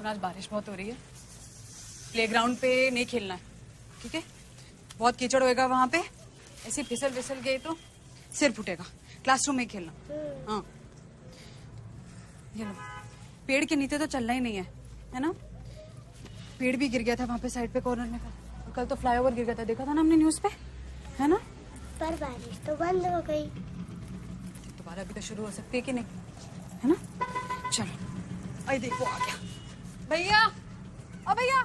आज बारिश बहुत हो रही है, प्लेग्राउंड पे नहीं खेलना है, ठीक है? बहुत कीचड़ होएगा वहां पे, ऐसे फिसल फिसल गए तो सिर फूटेगा। क्लासरूम में ही खेलना। हाँ, ये लो, पेड़ के नीचे तो चलना ही नहीं है ना? पेड़ भी गिर गया था वहां पे साइड पे कॉर्नर में। कल तो फ्लाईओवर गिर गया था, देखा था ना हमने न्यूज पे, है ना? पर बारिश तो बंद हो गई। दोबारा भी तो शुरू हो सकती है कि नहीं, है ना? चलो, अरे देखो आ गया भैया। ओ भैया,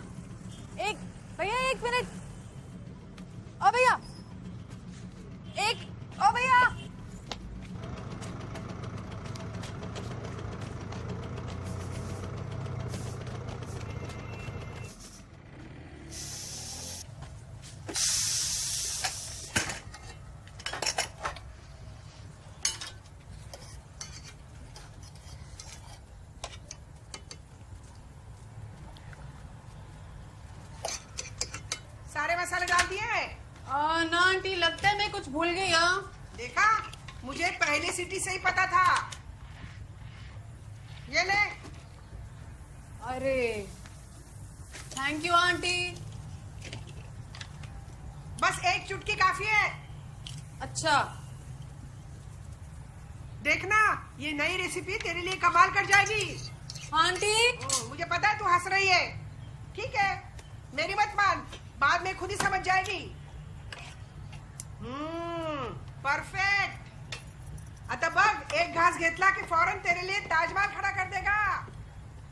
एक मिनट। ओ भैया, ओ भैया। सारे मसाले डाल दिए? ना आंटी, लगता है मैं कुछ भूल गई। देखा, मुझे पहली सीटी से ही पता था। ये ले। अरे थैंक यू आंटी। बस एक चुटकी काफी है। अच्छा, देखना, ये नई रेसिपी तेरे लिए कमाल कर जाएगी। आंटी। मुझे पता है तू हंस रही है। ठीक है, मेरी मत मान, बाद में खुद ही समझ जाएगी। परफेक्ट। आता बघ, एक घास घेतला की फौरन तेरे लिए ताजमहल खड़ा कर देगा।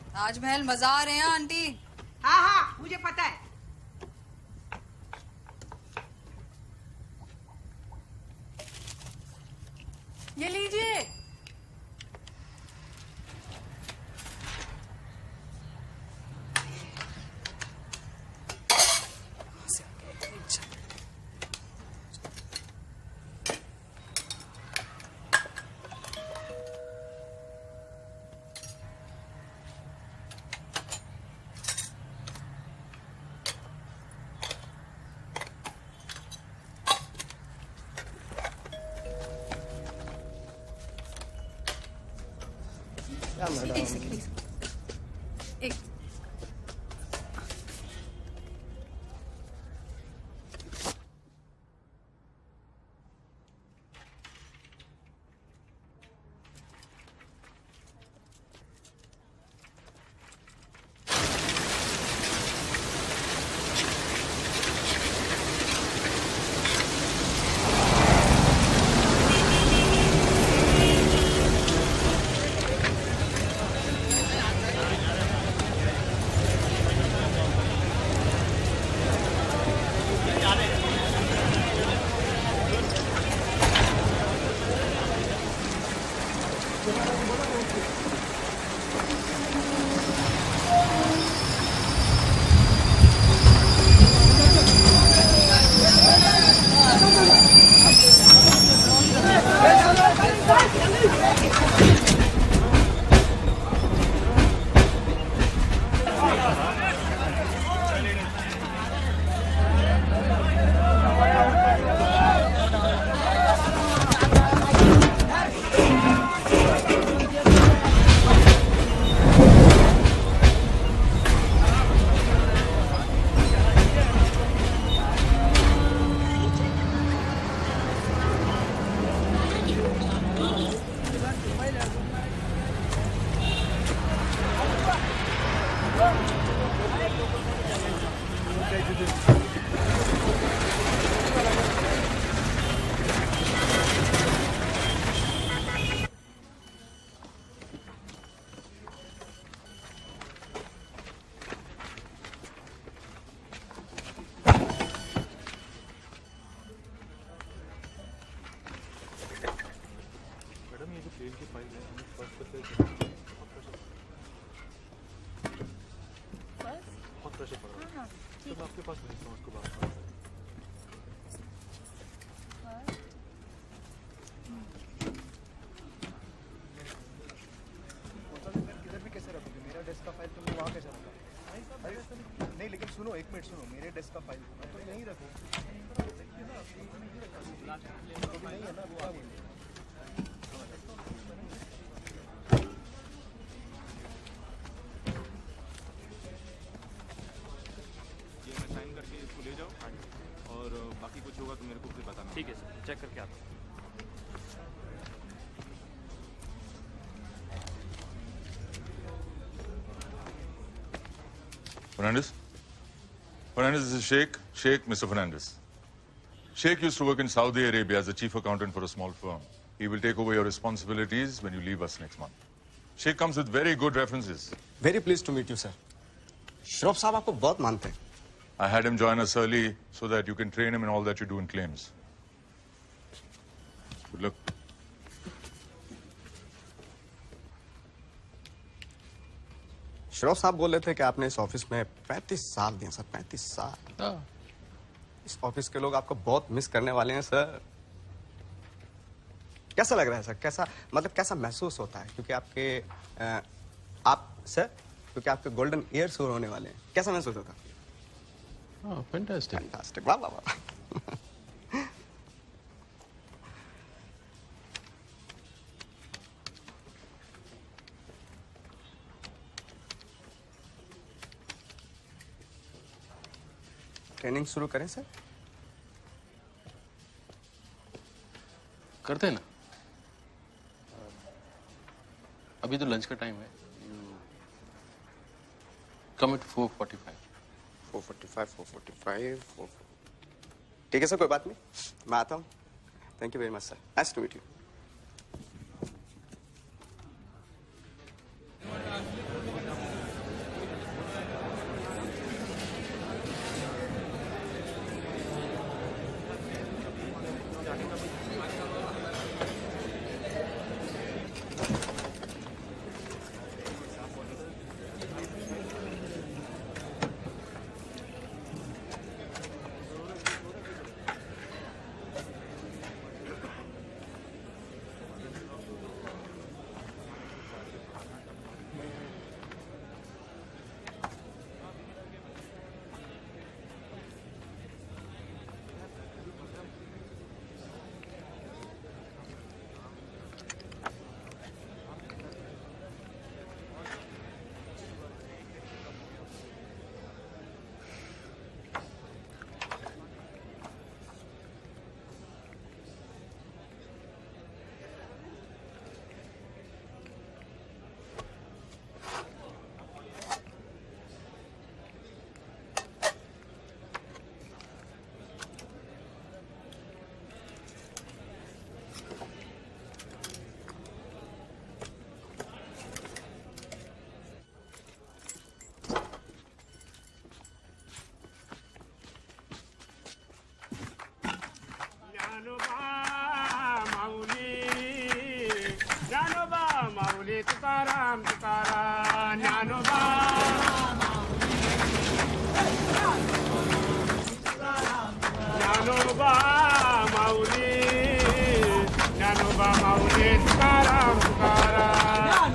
ताजमहल मजा आ रहे हैं आंटी। हाँ, मुझे पता है। ये लीजिए। एक सेकंड। नहीं, लेकिन सुनो, एक मिनट सुनो, मेरे डेस्क का फाइल तो यहीं रखो। नहीं है ना, रुका बोलिए। कुछ होगा तो मेरे को फिर बताना। ठीक है सर, चेक करके आता हूँ। Fernandez? Fernandez, this is Sheikh. Sheikh, Mr. Fernandez. Sheikh used to work in Saudi Arabia as a chief accountant for a small firm. He will take over your responsibilities when you leave us next month. Sheikh comes with very good references. Very please to meet you sir. Shroff साहब आपको बहुत मानते हैं। I had him join us early so that you can train him in all that you do in claims. Good luck. Shroff साहब बोल रहे थे कि आपने इस ऑफिस में 35 साल दिए सर, 35 साल। इस ऑफिस के लोग आपको बहुत मिस करने वाले हैं सर। कैसा लग रहा है सर? कैसा मतलब कैसा महसूस होता है? क्योंकि क्योंकि आपके गोल्डन ईयर्स होने वाले हैं। कैसा महसूस होता है? फैंटास्टिक, वाह वाह वाह। ट्रेनिंग शुरू करें सर? करते हैं ना। अभी तो लंच का टाइम है। कम एट 4:45। 4:45। ठीक है सर, कोई बात नहीं, मैं आता हूँ। Thank you very much sir, nice to meet you. Tukaram Tukaram Dnyanoba Dnyanoba Mauli Dnyanoba माऊली तुकाराम तुकाराम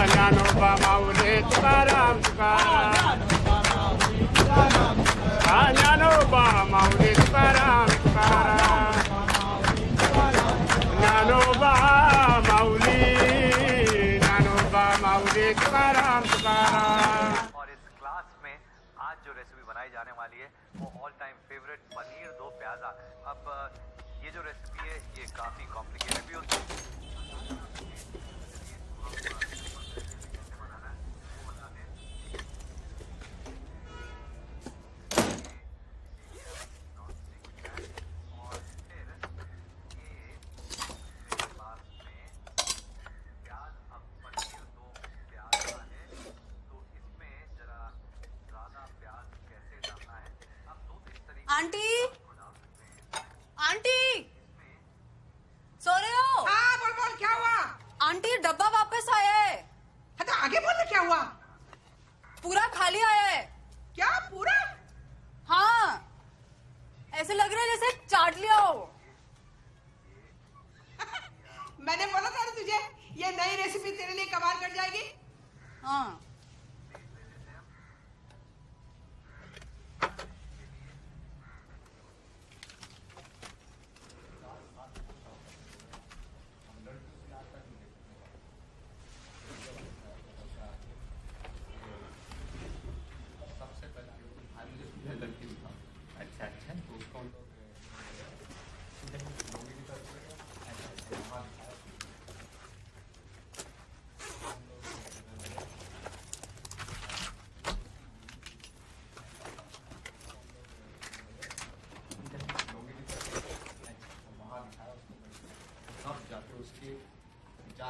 ज्ञानोबा माऊली तुकाराम तुकाराम ज्ञानोबा माऊली तुकाराम तुकाराम ज्ञानोबा माऊली तुकाराम तुकाराम। और इस क्लास में आज जो रेसिपी बनाई जाने वाली है वो ऑल टाइम फेवरेट पनीर दो प्याजा। अब ये जो रेसिपी है ये काफी कॉम्प्लिकेटेड भी होती है। आंटी, आंटी, सो रहे हो? हाँ बोल बोल, क्या हुआ? आंटी डब्बा वापस आया है।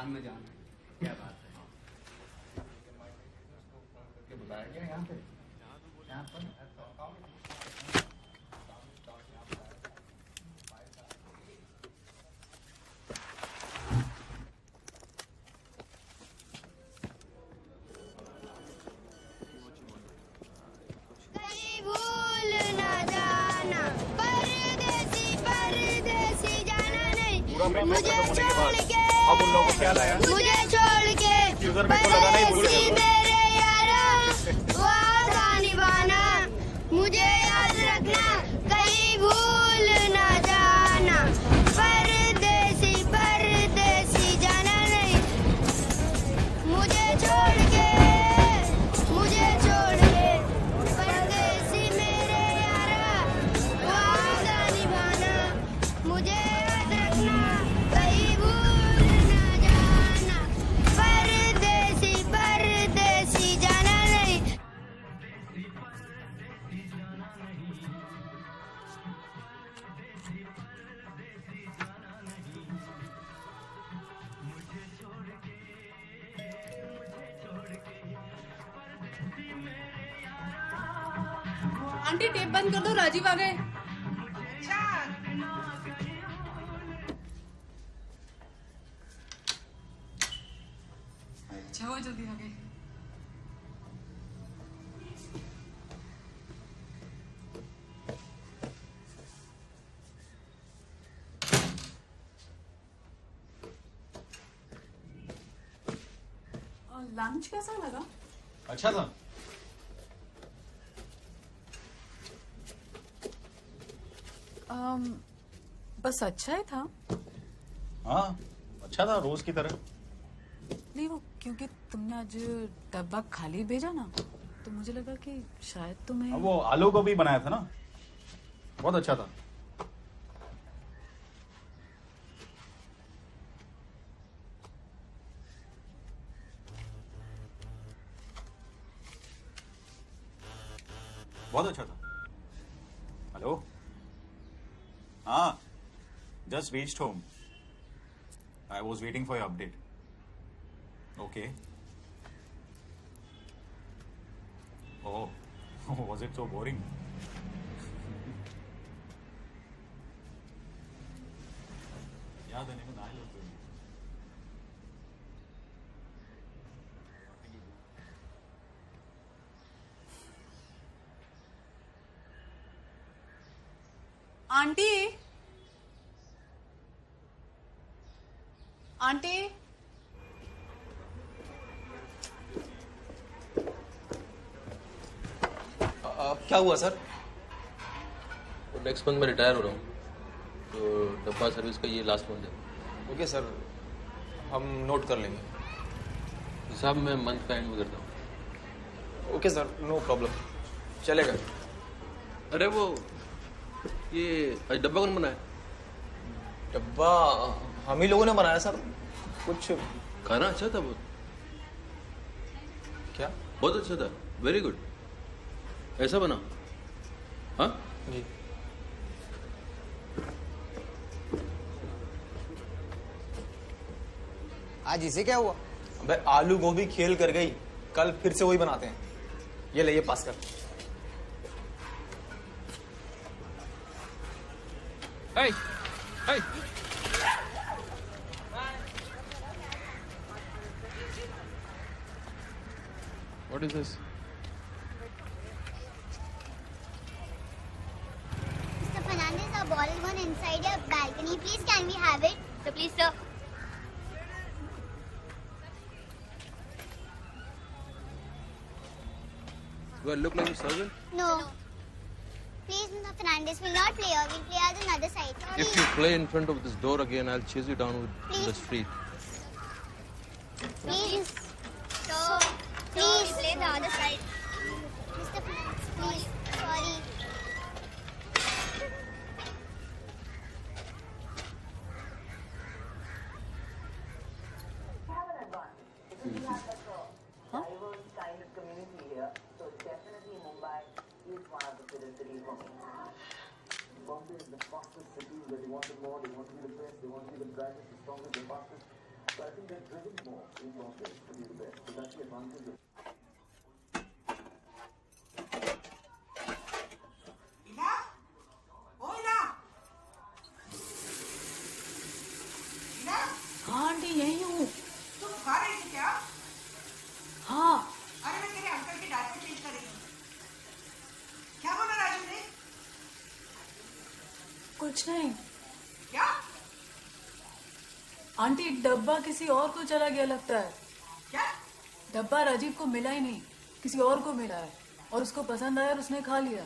मैदान में जाना है। क्या बात है। बताया गया यहाँ पे कहीं भूल न जाना, परदेसी परदेसी जाना नहीं, मुझे छोड़ के, अब उन लोगों को क्या लाया? मुझे छोड़ के, परदेसी मेरे यारा, वादा निभाना, मुझे याद रखना, कहीं भूल न जाना, परदेसी परदेसी जाना नहीं, मुझे छोड़ के, परदेसी मेरे यारा, वादा निभाना, मुझे याद रखना, कहीं भूल न जाना, परदेसी परदेसी जाना नहीं। आंटी टेप बंद कर दो, राजीव आ गए। अच्छा अच्छा हुआ जल्दी आ गए। लंच कैसा लगा? अच्छा था। बस अच्छा ही था। हाँ अच्छा था, रोज की तरह। नहीं वो क्योंकि तुमने आज डब्बा खाली भेजा ना, तो मुझे लगा कि शायद तुम्हें अब वो आलू को भी बनाया था ना, बहुत अच्छा था। बहुत अच्छा था। हेलो, हाँ, just reached home. I was waiting for your update. Okay. Oh, was it so boring? याद है नहीं ना लोग। आंटी आंटी क्या हुआ सर? तो नेक्स्ट मंथ में रिटायर हो रहा हूँ, तो डब्बा सर्विस का ये लास्ट मंथ है। ओके सर, हम नोट कर लेंगे। हिसाब मैं मंथ का एंड में करता हूँ। ओके सर, नो प्रॉब्लम, चलेगा। अरे वो ये आज डब्बा कौन बनाया? डब्बा हम ही लोगों ने बनाया सर। कुछ खाना अच्छा था बहुत। क्या? बहुत अच्छा था, वेरी गुड। ऐसा बना? हाँ जी। आज इसे क्या हुआ? अबे आलू गोभी खेल कर गई, कल फिर से वही बनाते हैं। ये ले, ये पास कर। Hey! Hey! What is this? Mr. Fernandez, a ball is gone inside your balcony. Please, can we have it? So please, sir. Do I look like a servant? No. Please, Mr. Fernandez, we'll not play here. We'll play on the other side. Sorry. If you play in front of this door again, I'll chase you down with the street. Please. So, please play the other side. Mr. Fernandez, please. Sorry. इला, ओ इला, इला, हाँ aunty यही हूँ। तुम खा रही थी क्या? हाँ अरे मैं तेरे अंकल की डायट चेंज कर रही हूँ। क्या बोला राजू ने? कुछ नहीं क्या? आंटी, डब्बा किसी और को चला गया लगता है। क्या? डब्बा राजीव को मिला ही नहीं, किसी और को मिला है और उसको पसंद आया और उसने खा लिया।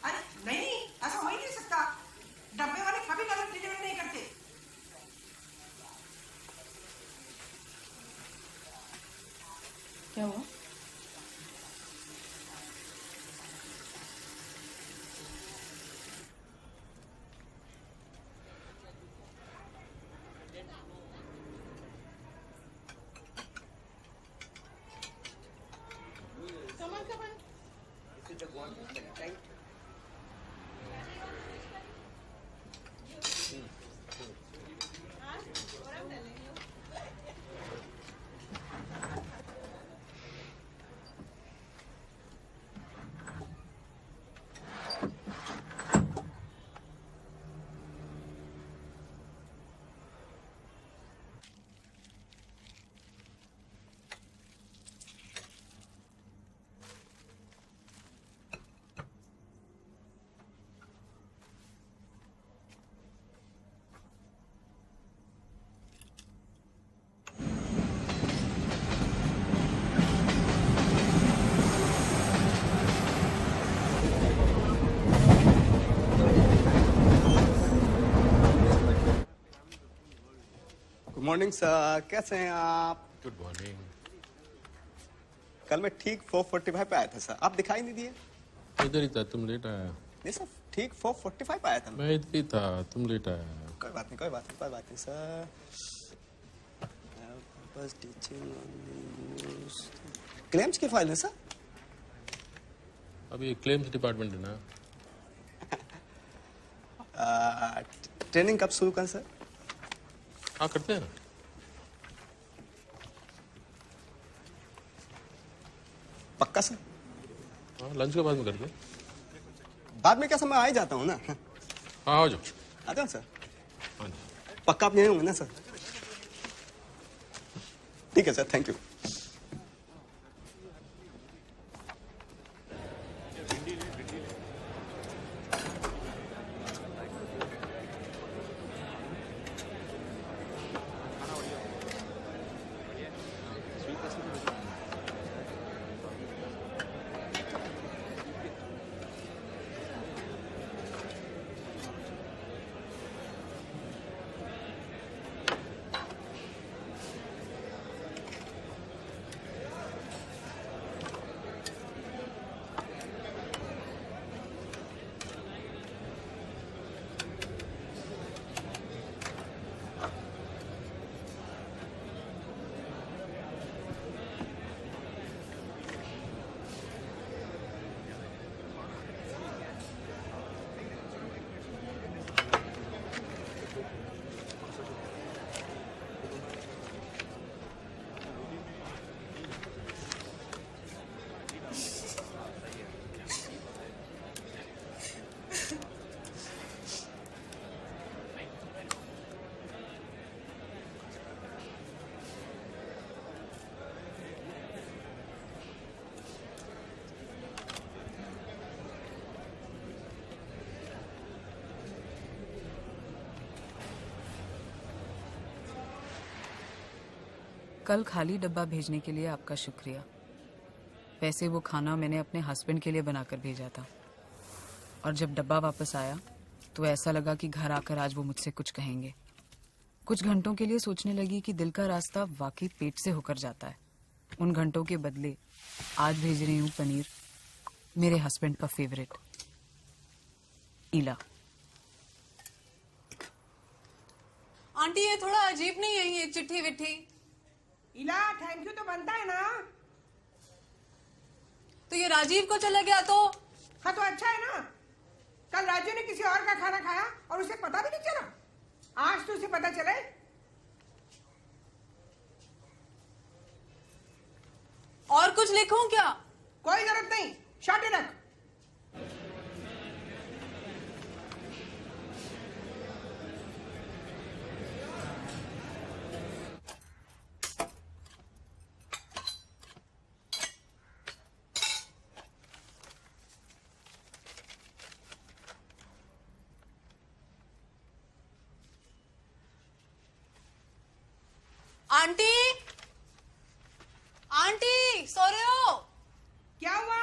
अरे नहीं, ऐसा हो ही नहीं सकता। डब्बे वाले कभी गलत डिलीवरी नहीं करते। क्या हुआ? गुड मॉर्निंग सर, कैसे हैं आप? Good morning. कल मैं ठीक 4:45 पे आया था सर, आप दिखाई नहीं दिए। इधर ही था, तुम लेट आया। नहीं सर, ठीक 4:45 पे आया था मैं। मैं इधर ही था, तुम लेट आया। कोई बात नहीं, कोई बात नहीं, कोई बात नहीं सर। बस टीचिंग क्लेम्स की फाइल है सर। अभी क्लेम्स डिपार्टमेंट है ना। ट्रेनिंग कब शुरू करें सर? हाँ करते हैं ना। पक्का सर? हाँ लंच के बाद में करते हैं। बाद में क्या समय आ ही जाता हूँ ना। हाँ आ जाओ। आ जाओ सर। हाँ जी। पक्का आप यहीं होंगे ना सर? ठीक है सर, थैंक यू। कल खाली डब्बा भेजने के लिए आपका शुक्रिया। वैसे वो खाना मैंने अपने हस्बैंड के लिए बनाकर भेजा था, और जब डब्बा वापस आया तो ऐसा लगा कि घर आकर आज वो मुझसे कुछ कहेंगे। कुछ घंटों के लिए सोचने लगी कि दिल का रास्ता वाकई पेट से होकर जाता है। उन घंटों के बदले आज भेज रही हूँ पनीर, मेरे हस्बैंड का फेवरेट। इला। आंटी ये थोड़ा अजीब नहीं है ये चिट्ठी विट्ठी? इला, थैंक यू तो बनता है ना। तो ये राजीव को चला गया तो? हाँ तो अच्छा है ना। कल राजू ने किसी और का खाना खाया और उसे पता भी नहीं चला। आज तो उसे पता चले। और कुछ लिखूं क्या? कोई जरूरत नहीं, शॉर्ट ही रख। आंटी, आंटी सो रहे हो? क्या हुआ?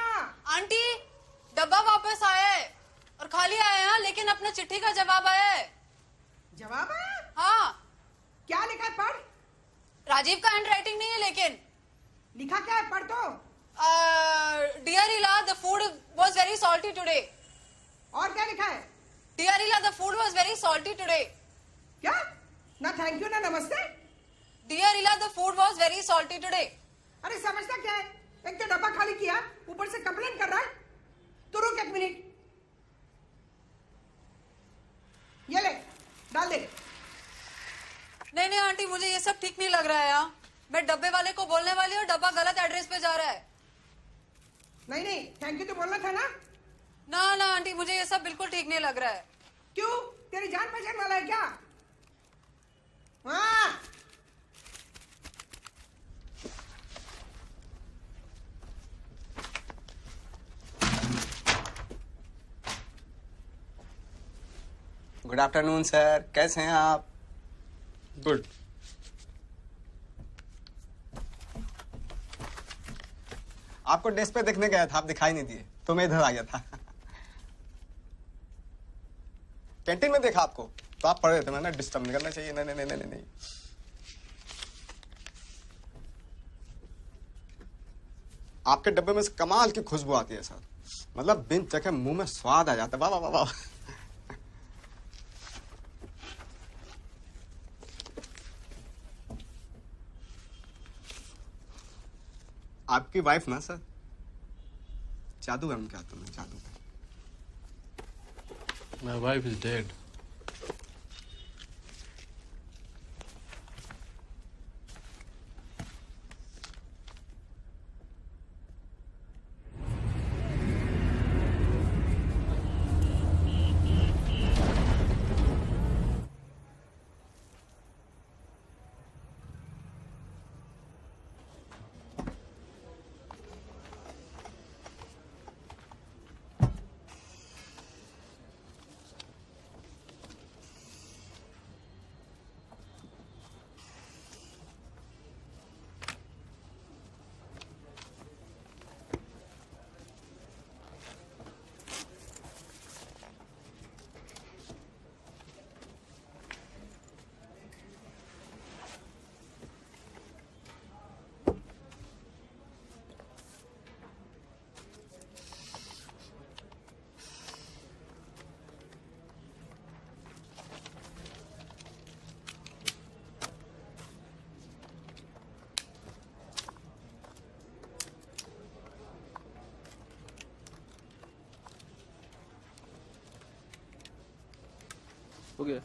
आंटी, डब्बा वापस आया है और खाली आया है, लेकिन अपना चिट्ठी का जवाब आया है। जवाब आया? हाँ। क्या लिखा है पढ़। राजीव का हैंड राइटिंग नहीं है, लेकिन लिखा क्या है पढ़ तो। डियर इला, the food was very salty today. और क्या लिखा है? डियर इला, the food was very salty today. क्या? ना थैंक यू ना नमस्ते। डियर इला, the food was very salty today. अरे समझता क्या है, एक तो डब्बा खाली किया, ऊपर से कंप्लेन कर रहा है। तो रुक एक मिनट, ये ले डाल दे। नहीं नहीं आंटी, मुझे ये सब ठीक नहीं लग रहा है यार। मैं डब्बे वाले को बोलने वाली हूँ, डब्बा गलत एड्रेस पे जा रहा है। नहीं नहीं, थैंक यू तो बोलना था ना। ना ना आंटी, मुझे ये सब बिल्कुल ठीक नहीं लग रहा है। क्यों, तेरी जान पहचान वाला है क्या? हाँ। गुड आफ्टरनून सर, कैसे हैं आप? गुड। आपको डेस्क पे देखने गया था, आप दिखाई नहीं दिए तो मैं इधर आ गया था। कैंटीन में देखा आपको तो आप पढ़ रहे थे, मैंने डिस्टर्ब नहीं करना चाहिए। नहीं नहीं नहीं नहीं नहीं। आपके डब्बे में से कमाल की खुशबू आती है सर, मतलब बिन चखे मुंह में स्वाद आ जाता है। वाह वाह वाह वाह। आपकी वाइफ ना सर, जादू है उनके हाथों में, जादू है। My wife is dead. हो गया।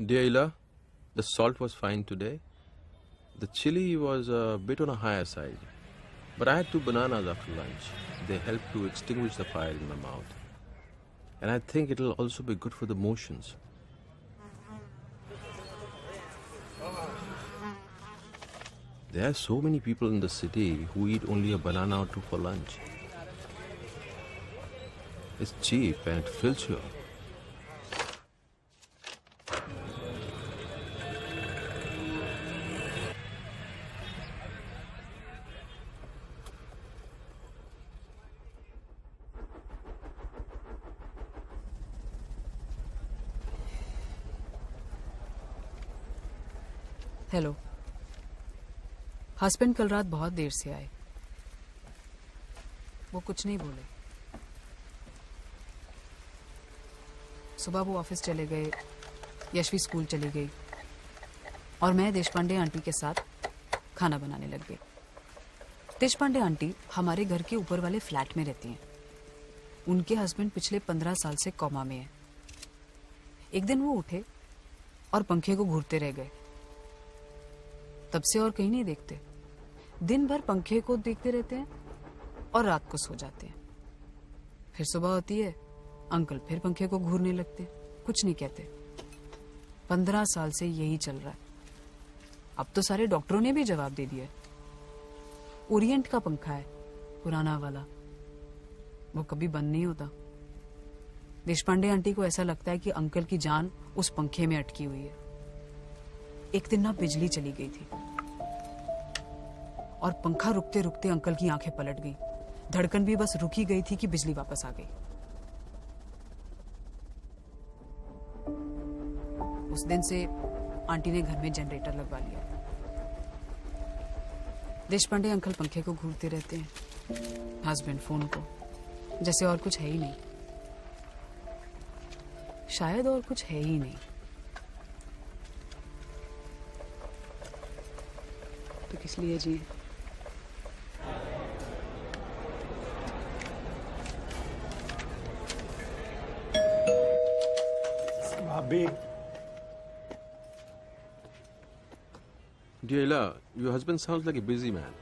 Dear Ila, the salt was fine today. The chili was a bit on a higher side. But I had 2 bananas after lunch. They helped to extinguish the fire in my mouth. And I think it'll also be good for the motions. There are so many people in the city who eat only a banana or 2 for lunch. It's cheap and it fills you up. Hello. Husband कल रात बहुत देर से आए। वो कुछ नहीं बोले। सुबह वो ऑफिस चले गए, यशवी स्कूल चली गई और मैं देशपांडे आंटी के साथ खाना बनाने लग गई। देशपांडे आंटी हमारे घर के ऊपर वाले फ्लैट में रहती हैं। उनके हस्बैंड पिछले 15 साल से कोमा में हैं। एक दिन वो उठे और पंखे को घूरते रह गए। तब से और कहीं नहीं देखते। दिन भर पंखे को देखते रहते हैं और रात को सो जाते हैं। फिर सुबह होती है, अंकल फिर पंखे को घूरने लगते, कुछ नहीं कहते। 15 साल से यही चल रहा है। अब तो सारे डॉक्टरों ने भी जवाब दे दिया। ओरिएंट का पंखा है, पुराना वाला, वो कभी बंद नहीं होता। देशपांडे आंटी को ऐसा लगता है कि अंकल की जान उस पंखे में अटकी हुई है। एक दिन ना बिजली चली गई थी और पंखा रुकते रुकते अंकल की आंखें पलट गई। धड़कन भी बस रुकी गई थी कि बिजली वापस आ गई। उस दिन से आंटी ने घर में जनरेटर लगवा लिया। देशपांडे अंकल पंखे को घूरते रहते हैं, हस्बैंड फोन को, जैसे और कुछ है ही नहीं। शायद और कुछ है ही नहीं। तो किस लिए जी? भाभी, Dear Ila, your husband sounds like a busy man.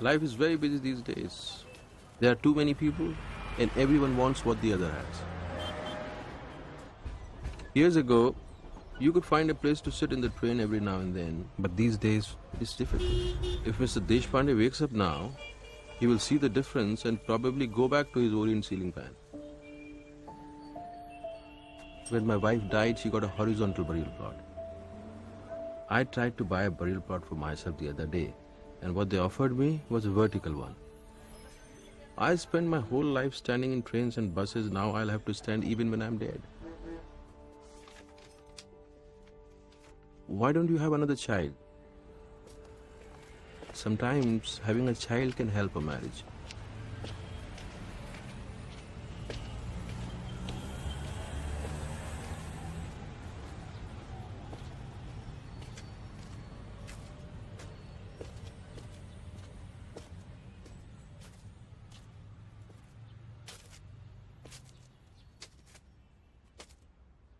Life is very busy these days. There are too many people and everyone wants what the other has. Years ago, you could find a place to sit in the train every now and then, but these days it is difficult. If Mr. Deshpande wakes up now, he will see the difference and probably go back to his Orient ceiling fan. When my wife died, she got a horizontal burial plot. I tried to buy a burial plot for myself the other day, and what they offered me was a vertical one. I spent my whole life standing in trains and buses. Now I'll have to stand even when I'm dead. Why don't you have another child? Sometimes having a child can help a marriage.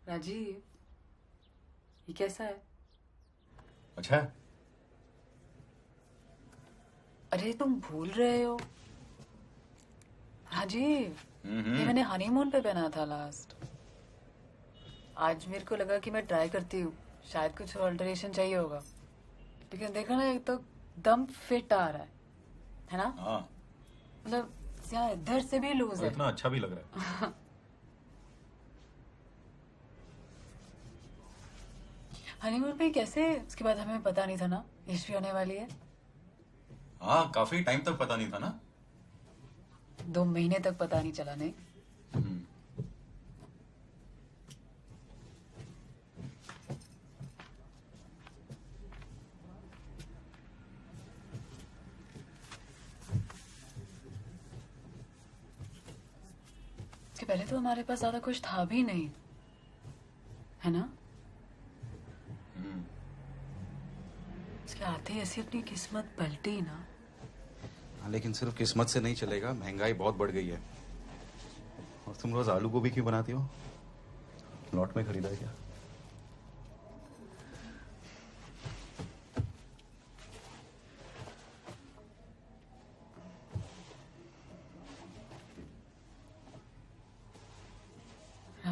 Rajiv, ये कैसा है? अच्छा है। अरे तुम भूल रहे हो राजीव, ये मैंने हनीमून पे पहना था लास्ट। आज मेरे को लगा कि मैं ट्राई करती हूँ, शायद कुछ ऑल्टरेशन चाहिए होगा। लेकिन देखा ना, एक तो दम फिट आ रहा है ना? हाँ, मतलब यहाँ इधर से भी लूज है। इतना अच्छा भी लग रहा है। हनीमून पे कैसे? उसके बाद हमें पता नहीं था ना यशवी होने वाली है। हाँ, काफी टाइम तक पता नहीं था ना। 2 महीने तक पता नहीं चला। नहीं इसके पहले तो हमारे पास ज्यादा कुछ था भी नहीं, है ना? इसके आते ही ऐसी अपनी किस्मत पलटी ना। लेकिन सिर्फ किस्मत से नहीं चलेगा, महंगाई बहुत बढ़ गई है। और तुम रोज आलू गोभी क्यों बनाती हो? लॉट में खरीदा है क्या?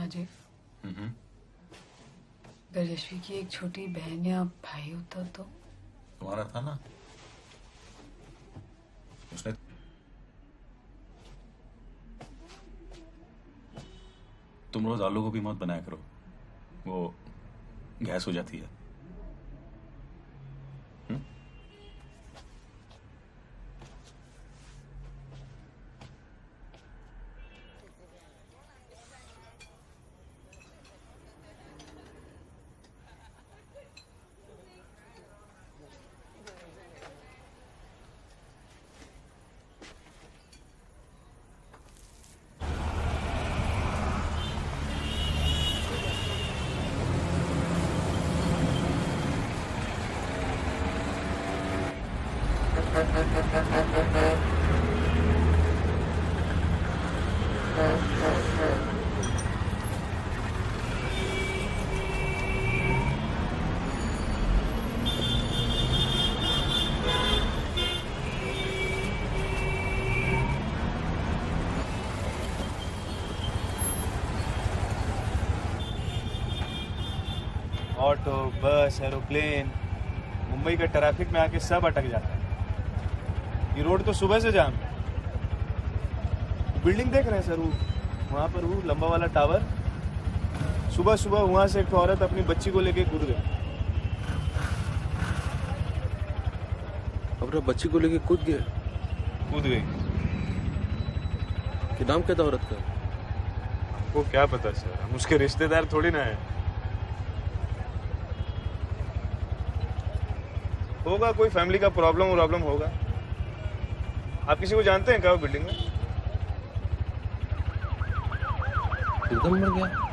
राजीव, अगर यशवी की एक छोटी बहन या भाई होता तो? तुम्हारा था ना, उसने तुम रोज आलू गोभी मत बनाया करो, वो गैस हो जाती है। ऑटो, बस, एरोप्लेन, मुंबई के ट्रैफिक में आके सब अटक जाता है। ये रोड तो सुबह से जाम है। बिल्डिंग देख रहे हैं सर, वो वहाँ पर वो लंबा वाला टावर, सुबह सुबह वहाँ से एक औरत अपनी बच्ची को लेके कूद गई। अपना बच्ची को लेके कूद गई। कि नाम क्या था औरत का? आपको क्या पता सर, हम उसके रिश्तेदार थोड़ी ना है। होगा कोई फैमिली का प्रॉब्लम होगा। आप किसी को जानते हैं क्या वो बिल्डिंग में? एकदम मर गया।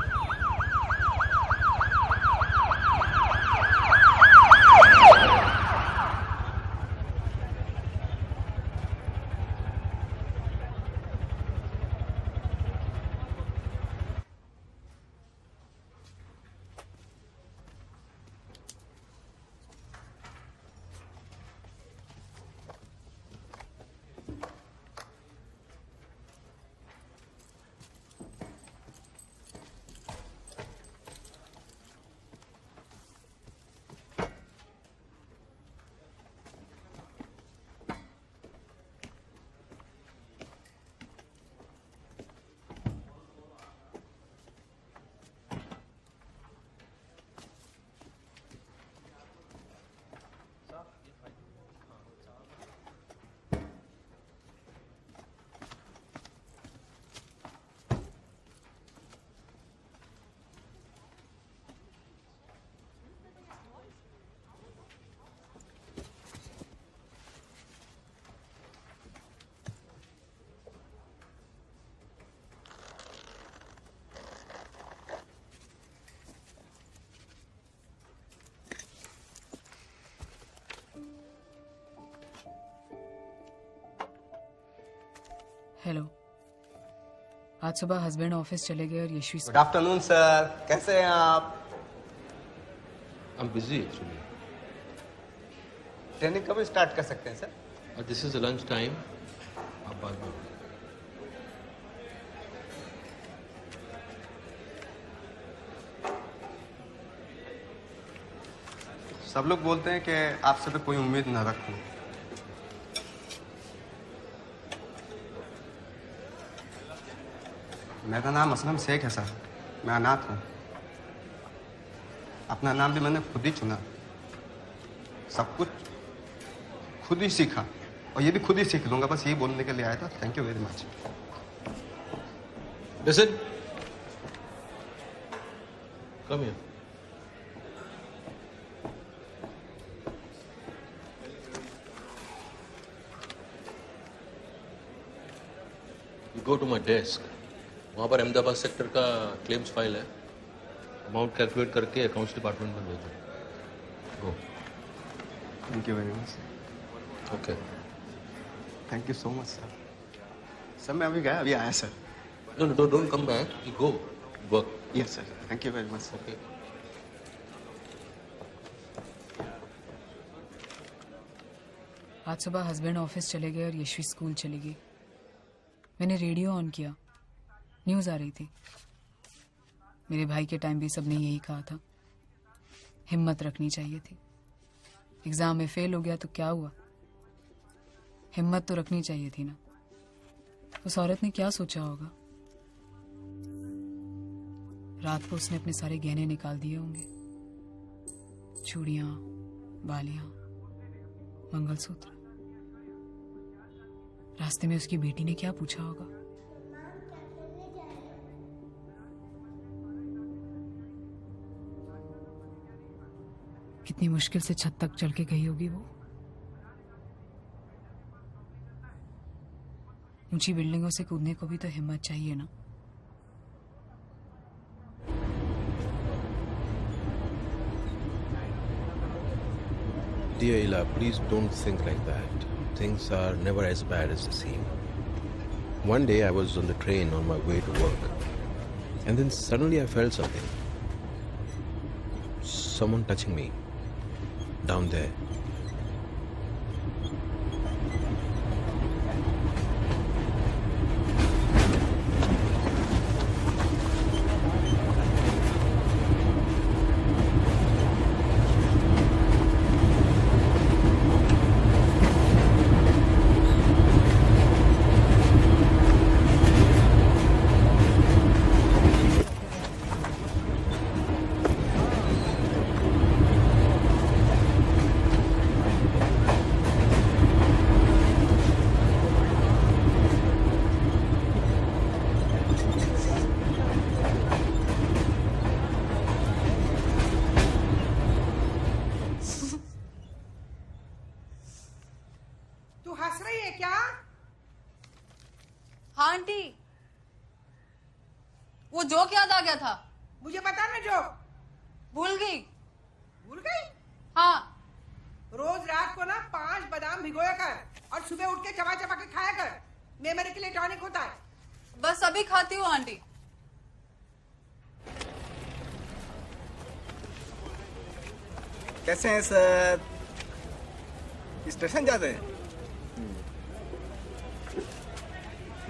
हेलो, आज सुबह हस्बैंड ऑफिस चले गए और यशवी गुड आफ्टरनून सर, कैसे हैं आप? I'm busy actually. ट्रेनिंग कब स्टार्ट कर सकते हैं sir? This is lunch time. आप बाद में। सब लोग बोलते हैं कि आपसे तो कोई उम्मीद न रखूं। मेरा नाम असलम शेख है सर, मैं अनाथ हूँ। अपना नाम भी मैंने खुद ही चुना, सब कुछ खुद ही सीखा और ये भी खुद ही सीख लूंगा। बस यही बोलने के लिए आया था। Thank you very much. Listen. Come here. You go to my desk. वहाँ पर अहमदाबाद सेक्टर का क्लेम्स फाइल है। अमाउंट कैलकुलेट करके अकाउंट्स डिपार्टमेंट में भेज दो। Go. Thank you very much. Okay. Thank you so much sir. Sir मैं अभी गया, अभी आया sir. No, don't come back. You go. Work. Yes sir, thank you very much sir. Okay. आज सुबह हस्बैंड ऑफिस चले गए और यशवी स्कूल चली गई। मैंने रेडियो ऑन किया, न्यूज आ रही थी। मेरे भाई के टाइम भी सबने यही कहा था, हिम्मत रखनी चाहिए थी। एग्जाम में फेल हो गया तो क्या हुआ, हिम्मत तो रखनी चाहिए थी ना। उस औरत ने क्या सोचा होगा? रात को उसने अपने सारे गहने निकाल दिए होंगे, चूड़ियां, बालियां, मंगलसूत्र। रास्ते में उसकी बेटी ने क्या पूछा होगा? कितनी मुश्किल से छत तक चल के गई होगी वो। ऊंची बिल्डिंगों से कूदने को भी तो हिम्मत चाहिए ना। Dear Ila, please don't think like that. Things are never as bad as they seem. One day I was on the train on my way to work, and then suddenly I felt something. Someone touching me down there. तू हंस रही है क्या? हाँ aunty, वो joke याद आ गया था। मुझे बता ना जो। भूल गई। भूल गई? हाँ। रोज रात को ना 5 बादाम भिगोया कर और सुबह उठ के चबा चबा के खाया कर। मेमोरी के लिए टॉनिक होता है। बस अभी खाती हूँ आंटी। कैसे हैं सर? स्टेशन जाते हैं?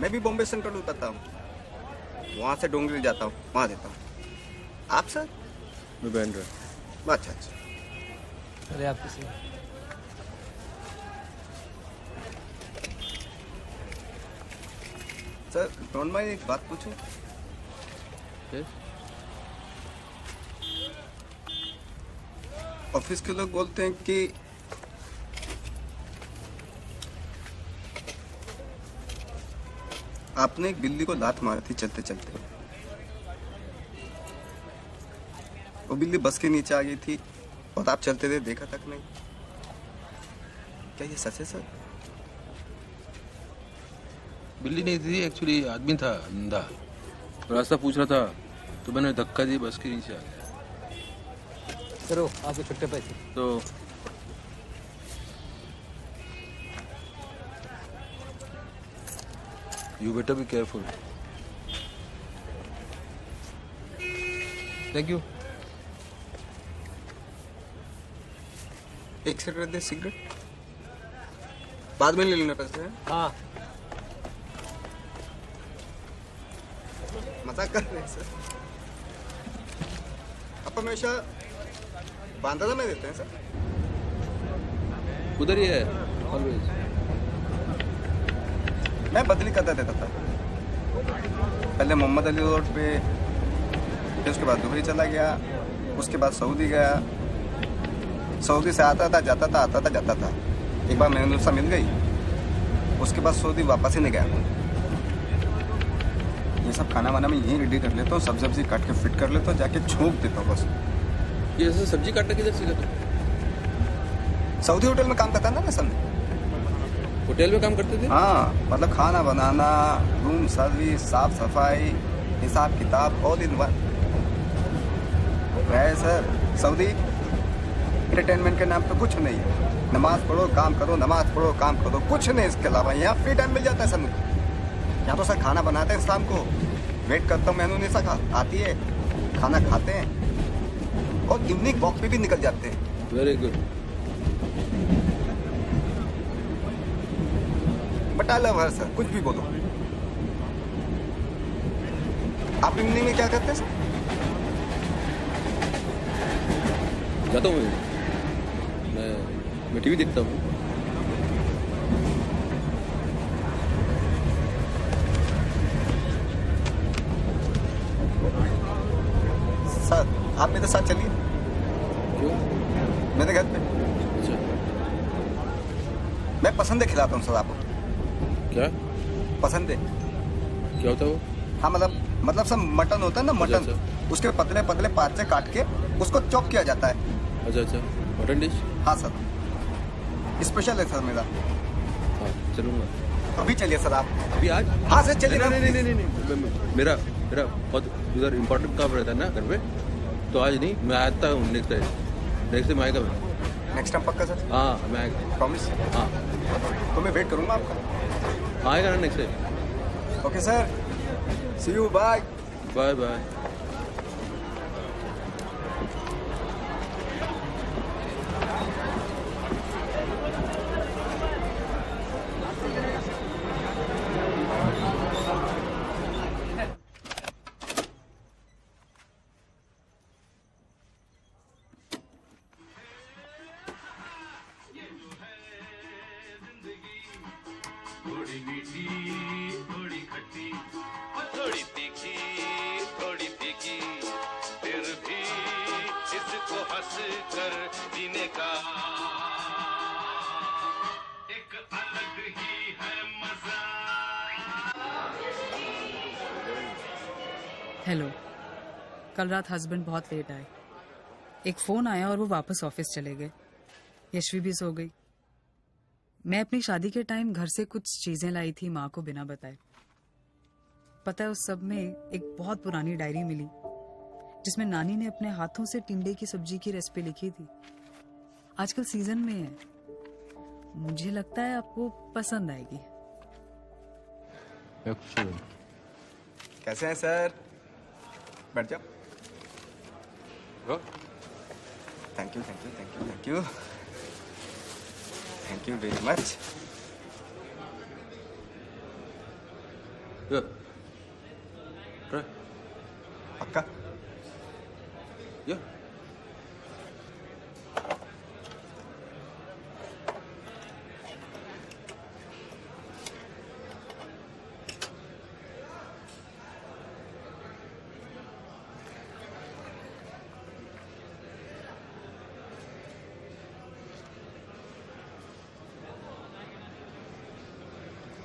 मैं भी बॉम्बे सेंट्रल उतरता हूँ, वहाँ से डोंगरी जाता हूँ, वहाँ देता हूँ। आप सर? मैं बैंड्रा। अच्छा अच्छा। अरे आप किसी सर डोंट माइंड, एक बात पूछूं? ऑफिस के लोग बोलते हैं कि आपने एक बिल्ली को लात मारी थी चलते चलते। वो बिल्ली बस के नीचे आ गई थी और आप चलते थे, देखा तक नहीं। क्या ये सच है सर? बिल्ली नहीं थी, एक्चुअली आदमी था, अंधा। रास्ता पूछ रहा था तो मैंने धक्का दी, बस के नीचे आ गया। करो आपके छुट्टे पैसे। तो you better be careful. Thank you. एक सिगरेट दे, सिगरेट बाद में ले लेना पैसे। हाँ मजाक कर रहे हैं सर? आप हमेशा बांधा में देते हैं सर? उधर ही है ऑलवेज। मैं बदली करता देता था, पहले मोहम्मद अली रोड पे, फिर उसके बाद दुबई चला गया, उसके बाद सऊदी गया। सऊदी से आता था जाता था, आता था जाता था। एक बार मैंने मिल गई, उसके बाद सऊदी वापस ही नहीं गया। ये सब खाना वाना मैं यहीं रेडी कर लेता हूँ, सब्जी काट के फिट कर लेता हूँ, जाके छोंक देता हूँ बस। ये सब्जी काटना किधर सीखा तुम? सऊदी होटल में काम करता था ना सर। होटल में काम करते थे? हाँ, मतलब खाना बनाना, रूम सर्विस, साफ सफाई, हिसाब किताब, ऑल इन वन है सर। सऊदी एंटरटेनमेंट के नाम पे कुछ नहीं है। नमाज पढ़ो काम करो, नमाज पढ़ो काम करो, कुछ नहीं इसके अलावा। यहाँ फ्री टाइम मिल जाता है सर मुझे। यहाँ तो सर खाना बनाते हैं शाम को, वेट करता हूँ मेनू नहीं सका आती है, खाना खाते हैं और इवनिंग वॉक पे भी निकल जाते हैं। Very good. But I love her sir, कुछ भी बोलो। आप इवनिंग में क्या करते हैं सर? जाता हूँ मैं टीवी देखता हूँ। सर आप मेरे साथ चलिए। क्यों? मेरे घर पे। अच्छा। मैं पसंदे खिलाता हूँ सर आपको। क्या पसंदे? क्या होता है वो? हाँ मतलब सर मटन होता है ना, मटन। अच्छा। उसके पतले पतले पार्ट से काट के उसको चॉप किया जाता है। अच्छा, मटन डिश। हाँ सर, स्पेशल है सर मेरा। हाँ चलूँगा। अभी चलिए सर आप। अभी आज? हाँ सर चलिए। नहीं, मेरा बहुत उधर इम्पोर्टेंट काम रहता है ना घर पे, तो आज नहीं, मैं आता हूँ नेक्स्ट टाइम आएगा मैं। नेक्स्ट टाइम पक्का सर? हाँ मैं आएगा। प्रॉमिस? हाँ तो मैं वेट करूँगा आपका। आएगा ना next time. Okay sir, see you, bye bye bye. थोड़ी मीठी थोड़ी खट्टी और थोड़ी तीखी थोड़ी तीखी, फिर भी इसको हंस कर जीने का एक अलग ही है मजा। हेलो, कल रात हस्बैंड बहुत लेट आए। एक फोन आया और वो वापस ऑफिस चले गए। यशवी भी सो गई। मैं अपनी शादी के टाइम घर से कुछ चीजें लाई थी माँ को बिना बताए। पता है उस सब में एक बहुत पुरानी डायरी मिली जिसमें नानी ने अपने हाथों से टिंडे की सब्जी की रेसिपी लिखी थी। आजकल सीजन में है, मुझे लगता है आपको पसंद आएगी। कैसे हैं सर? बैठ जाओ। Thank you thank you thank you thank you thank you very much. पक्का?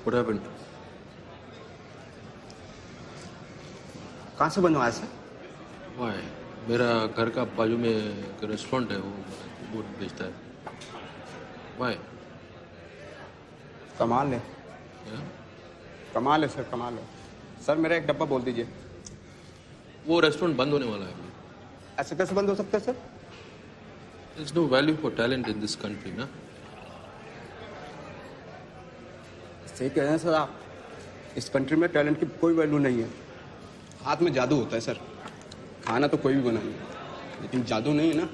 What happened? कहाँ से बनवाया सर? Why? मेरा घर का बाजू में एक रेस्टोरेंट है, वो फूड बेचता है। Why? कमाल है। कमाल है सर, कमाल है। सर मेरा एक डब्बा बोल दीजिए। वो रेस्टोरेंट बंद होने वाला है अभी। ऐसे कैसे बंद हो सकता है sir? There's no value for talent in this country, ना? सही कह रहे हैं सर आप। इस कंट्री में टैलेंट की कोई वैल्यू नहीं है। हाथ में जादू होता है सर। खाना तो कोई भी बना ले, लेकिन जादू नहीं है ना।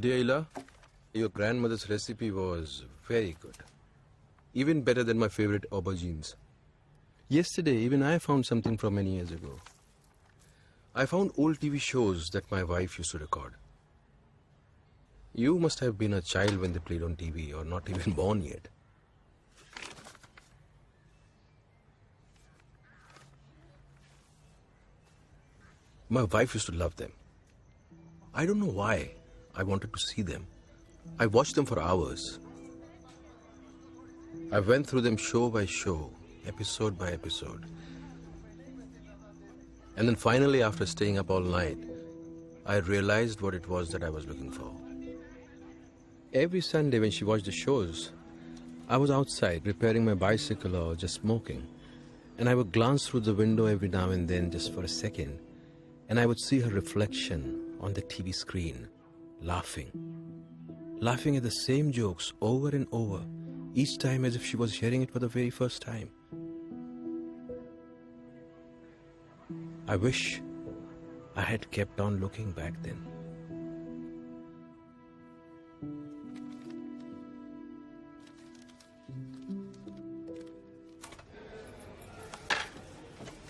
Dear Ila, your grandmother's recipe was very good. Even better than my favorite aubergines. Yesterday, even I found something from many years ago. I found old TV shows that my wife used to record. You must have been a child when they played on TV, or not even born yet. My wife used to love them. I don't know why I wanted to see them. I watched them for hours. I went through them show by show, episode by episode. And then finally, after staying up all night, I realized what it was that I was looking for. Every Sunday when she watched the shows, I was outside repairing my bicycle or just smoking. And I would glance through the window every now and then just for a second. And I would see her reflection on the TV screen, laughing. Laughing at the same jokes over and over, each time as if she was hearing it for the very first time. I wish I had kept on looking back then.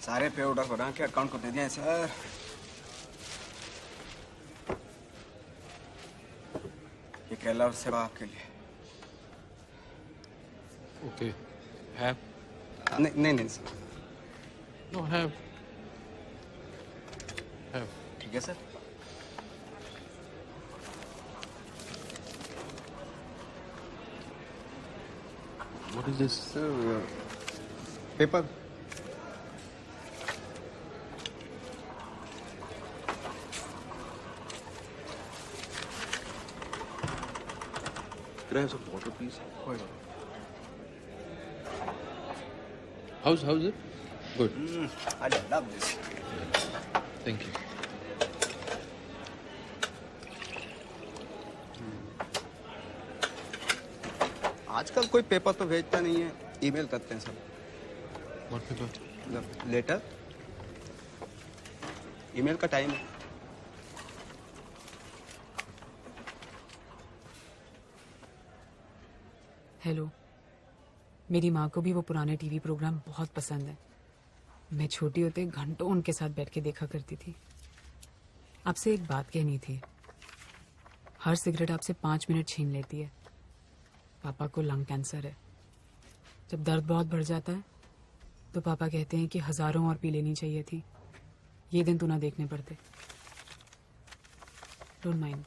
सारे पे order बना के account को दे दिए sir. ये केला और सेवा आपके लिए। Okay. Have? नहीं नहीं सर। No, have. Have. ठीक है sir. What is this? Sir paper. Can I have some water, please? How's it? Good. I love this. Thank you. आजकल कोई पेपर तो भेजता नहीं है, ईमेल करते हैं सब। What paper? मतलब लेटर। ईमेल का टाइम है। हेलो, मेरी माँ को भी वो पुराने टीवी प्रोग्राम बहुत पसंद है। मैं छोटी होते घंटों उनके साथ बैठ के देखा करती थी। आपसे एक बात कहनी थी। हर सिगरेट आपसे 5 मिनट छीन लेती है। पापा को लंग कैंसर है। जब दर्द बहुत बढ़ जाता है तो पापा कहते हैं कि 1000 और पी लेनी चाहिए थी। ये दिन तो ना देखने पड़ते। Don't mind.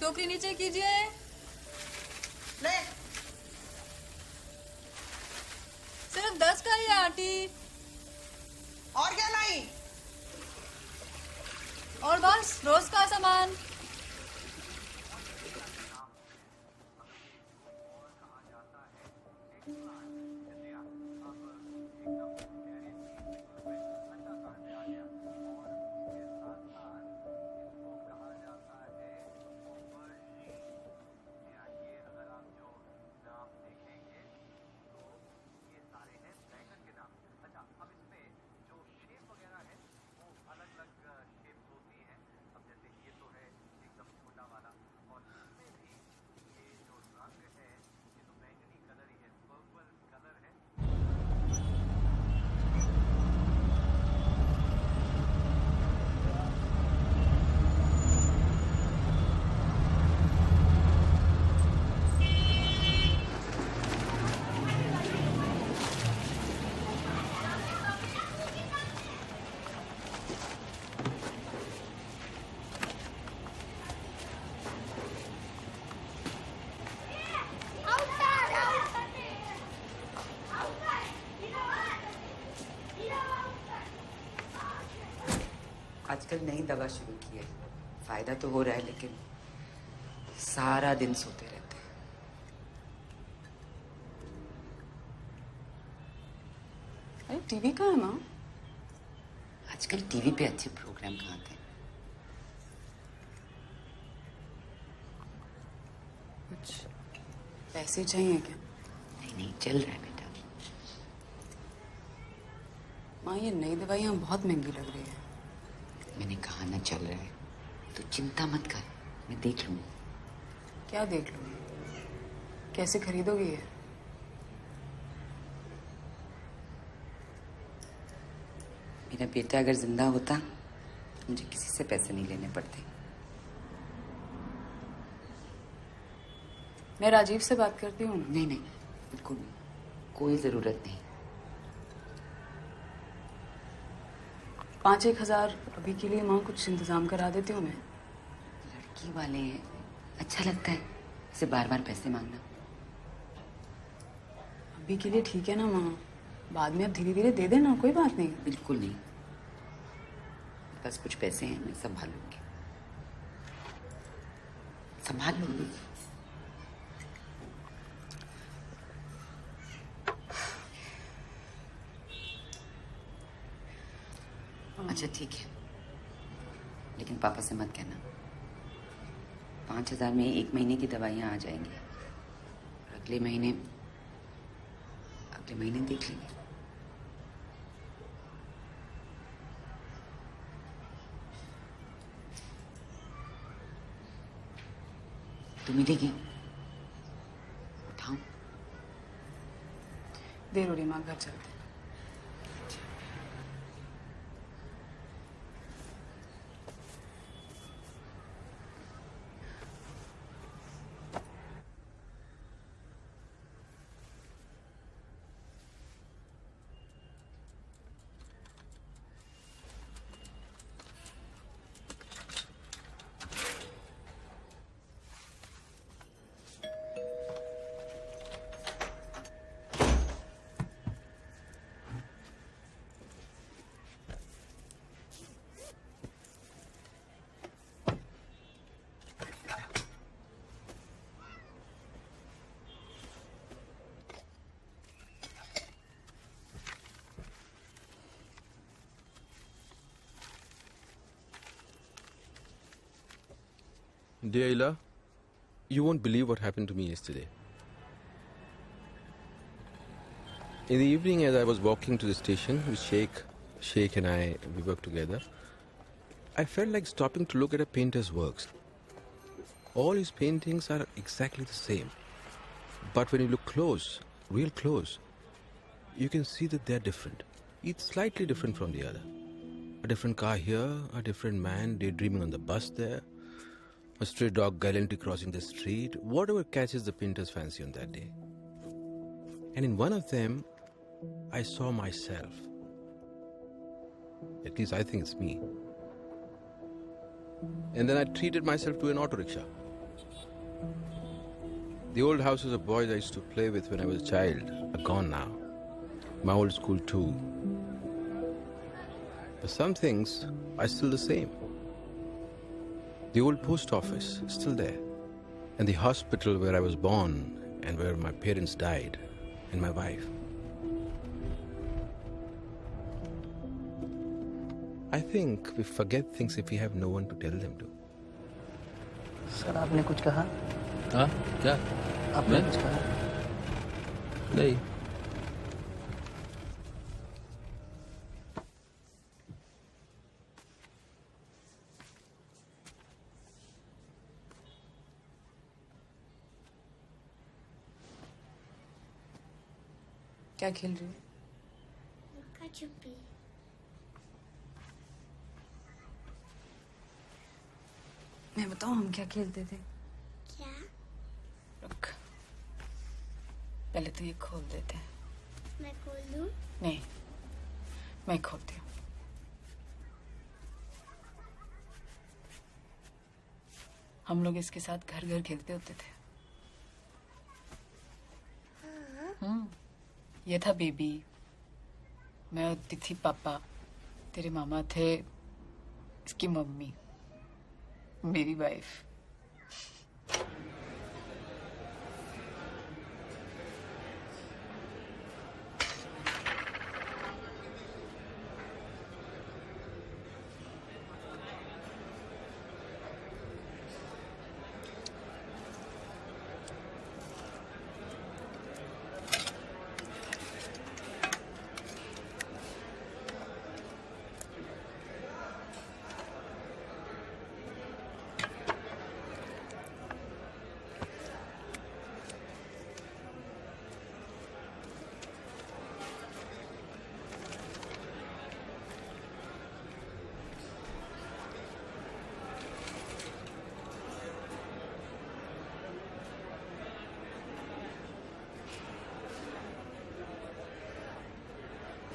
टोकरी नीचे कीजिए। ले। सिर्फ 10 का ही है आंटी। और क्या लाई? और बस रोज का सामान। आजकल नई दवा शुरू की है। फायदा तो हो रहा है लेकिन सारा दिन सोते रहते हैं। अरे टीवी कहाँ है माँ? आजकल टीवी पे अच्छे प्रोग्राम कहाँ आते हैं? कुछ पैसे चाहिए क्या? नहीं चल रहा है बेटा। माँ ये नई दवाइयाँ बहुत महंगी लग रही है। मैंने कहा ना चल रहा है तो चिंता मत कर, मैं देख लूंगी। क्या देख लूंगी? कैसे खरीदोगी ये? मेरा बेटा अगर जिंदा होता मुझे किसी से पैसे नहीं लेने पड़ते। मैं राजीव से बात करती हूँ। नहीं नहीं बिल्कुल नहीं, कोई जरूरत नहीं। 5-1 हज़ार अभी के लिए माँ कुछ इंतजाम करा देती हूँ मैं। लड़की वाले हैं, अच्छा लगता है ऐसे बार बार पैसे मांगना। अभी के लिए ठीक है ना माँ, बाद में अब धीरे धीरे दे देना, कोई बात नहीं। बिल्कुल नहीं, बस कुछ पैसे हैं, मैं संभाल लूंगी, संभाल लूंगी। अच्छा ठीक है, लेकिन पापा से मत कहना। 5,000 में 1 महीने की दवाइयाँ आ जाएंगी और अगले महीने देख लेंगे। तू मिलेगी? उठाऊं? देर हो रही माँ, घर चलते। Dear Ila, you won't believe what happened to me yesterday. In the evening, as I was walking to the station with Sheikh and we worked together, I felt like stopping to look at a painter's works. All his paintings are exactly the same. But when you look close, real close, you can see that they're different. Each slightly different from the other. A different car here, a different man daydreaming on the bus there, a stray dog gallantly crossing the street, whatever catches the painter's fancy on that day. And in one of them, I saw myself. At least I think it's me. And then I treated myself to an auto rickshaw. The old houses of boys I used to play with when I was a child are gone now. My old school too. But some things are still the same. The old post office is still there. And the hospital where I was born and where my parents died, and my wife. I think we forget things if we have no one to tell them to. Sir आपने कुछ कहा? हाँ क्या? आपने कुछ कहा? नहीं. क्या खेल रही हो? लुक्का छुपी। मैं बताऊं हम क्या खेलते थे? क्या? रुक, पहले तो ये खोल देते हैं। मैं खोल दूं? नहीं, मैं खोलती हूँ। हम लोग इसके साथ घर घर खेलते होते थे। ये था बेबी, मैं होती थी पापा, तेरे मामा थे इसकी मम्मी, मेरी वाइफ।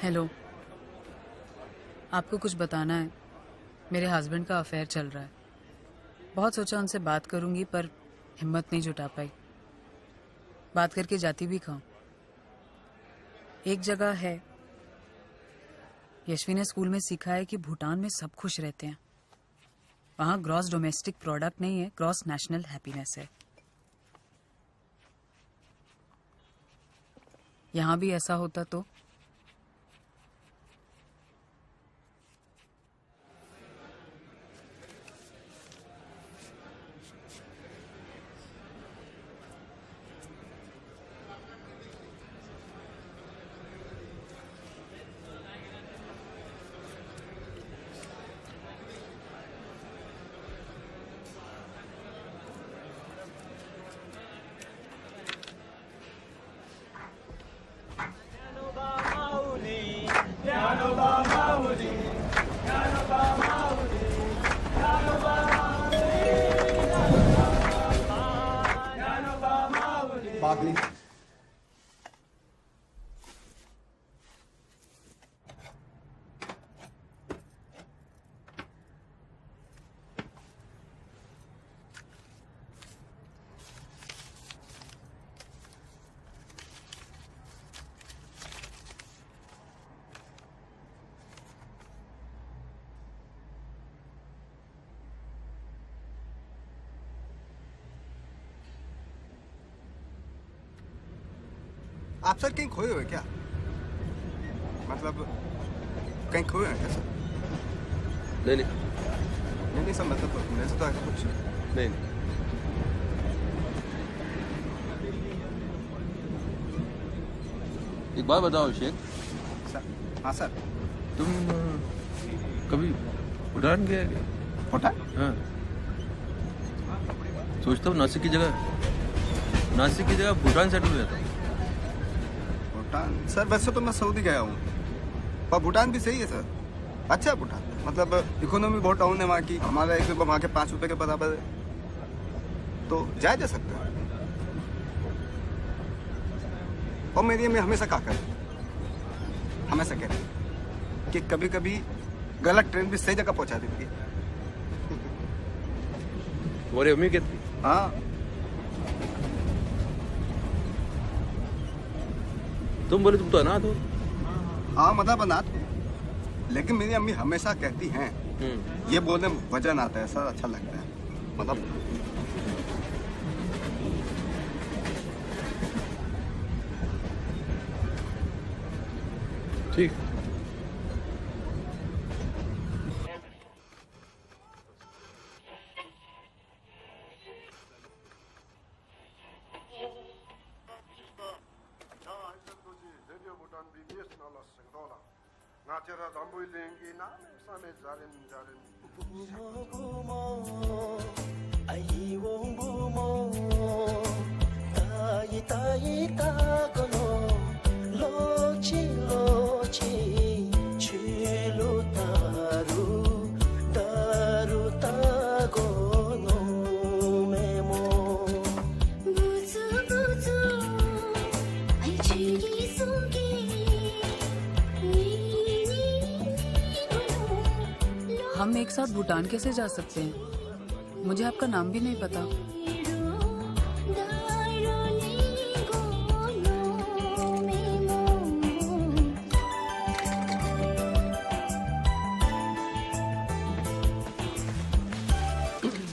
हेलो, आपको कुछ बताना है। मेरे हस्बैंड का अफेयर चल रहा है। बहुत सोचा उनसे बात करूंगी पर हिम्मत नहीं जुटा पाई। बात करके जाती भी खाऊं। एक जगह है, यशवी ने स्कूल में सीखा है कि भूटान में सब खुश रहते हैं। वहां ग्रॉस डोमेस्टिक प्रोडक्ट नहीं है, ग्रॉस नेशनल हैप्पीनेस है। यहां भी ऐसा होता तो? बागली आप सर कहीं खोए हुए क्या? मतलब कहीं खोए हैं क्या सर? नहीं सर, मतलब मेरे से तो ऐसा कुछ नहीं। एक बात बताओ शेख। सर हाँ सर। तुम कभी भूटान गए क्या? भूटान? हाँ। सोचता हूँ नासिक की जगह भूटान सेटल हो जाता हूँ। भूटान सर, वैसे तो मैं सऊदी गया हूँ, पर भूटान भी सही है सर। अच्छा है भूटान, मतलब इकोनॉमी बहुत डाउन है वहाँ की। हमारा 1 रुपये वहाँ के 5 रुपये के बराबर है, तो जाया जा सकता है। और मेरी अम्मी हमेशा कहा कर, हमेशा कहती कि कभी कभी गलत ट्रेन भी सही जगह पहुँचा देती है। तुम्हारी अम्मी कहती? हाँ। तुम बोले तुम तो अनाथ हो। हाँ मतलब अनाथ हूँ, लेकिन मेरी अम्मी हमेशा कहती हैं, ये बोलने में वजन आता है सर, अच्छा लगता है। मतलब ठीक। हम एक साथ भूटान कैसे जा सकते हैं? मुझे आपका नाम भी नहीं पता।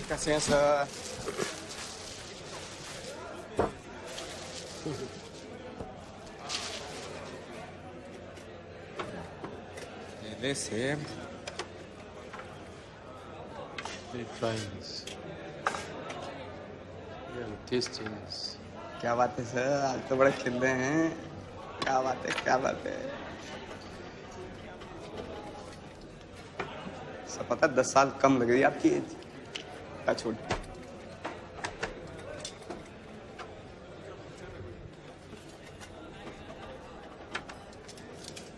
कैसे हैं सर? ले सेब। Very fine. Really tasty. क्या बात है सर, आज तो बड़े खिल रहे हैं। क्या बात है, क्या बात है। सब पता 10 साल कम लग रही है आपकी एज। क्या छोड़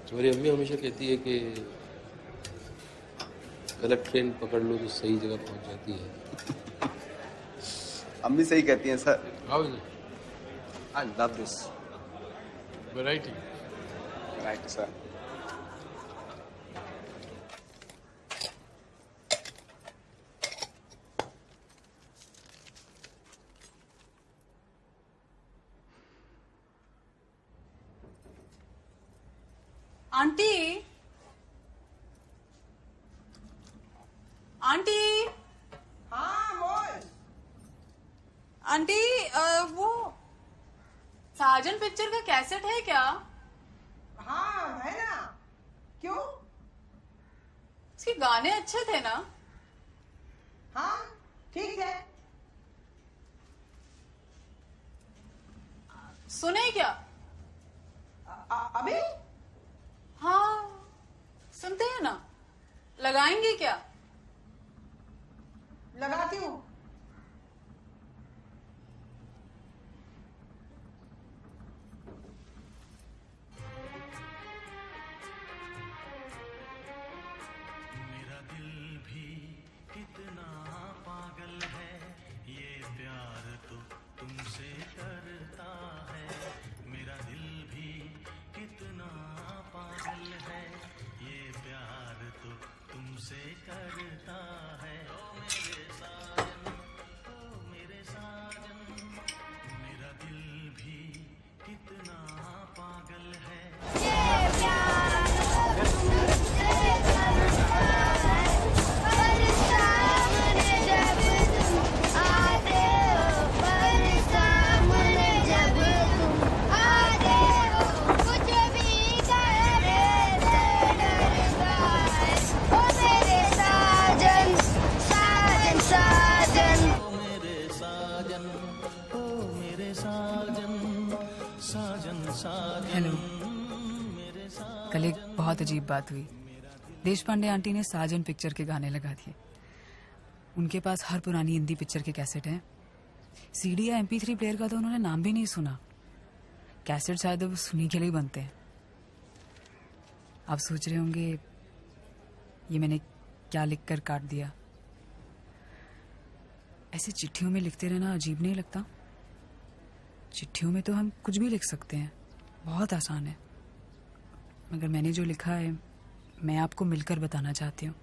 तुम्हारी अम्मी हमेशा कहती है कि गलत ट्रेन पकड़ लो तो सही जगह पहुंच जाती है। अम्मी सही कहती हैं sir. How is it? I love this. Variety. Right, sir. Aunty aunty हाँ बोल। आंटी वो साजन पिक्चर का कैसेट है क्या? हाँ है ना। क्यों? उसके गाने अच्छे थे ना? हाँ ठीक है। सुने क्या? अभी? हाँ सुनते हैं ना। लगाएंगे क्या? लगाती हूँ। मेरा दिल भी कितना पागल है, ये प्यार तो तुमसे करता है। मेरा दिल भी कितना पागल है, ये प्यार तो तुमसे करता है। ओ मेरे साजन, ओ मेरे साजन, मेरा दिल भी कितना पागल है। हेलो। कल एक बहुत अजीब बात हुई। देश पांडे आंटी ने साजन पिक्चर के गाने लगा दिए। उनके पास हर पुरानी हिंदी पिक्चर के कैसेट हैं। सीडी या MP3 प्लेयर का तो उन्होंने नाम भी नहीं सुना। कैसेट शायद अब सुनी के लिए बनते हैं। आप सोच रहे होंगे ये मैंने क्या लिखकर काट दिया। ऐसे चिट्ठियों में लिखते रहना अजीब नहीं लगता? चिट्ठियों में तो हम कुछ भी लिख सकते हैं, बहुत आसान है। मगर मैंने जो लिखा है मैं आपको मिलकर बताना चाहती हूँ।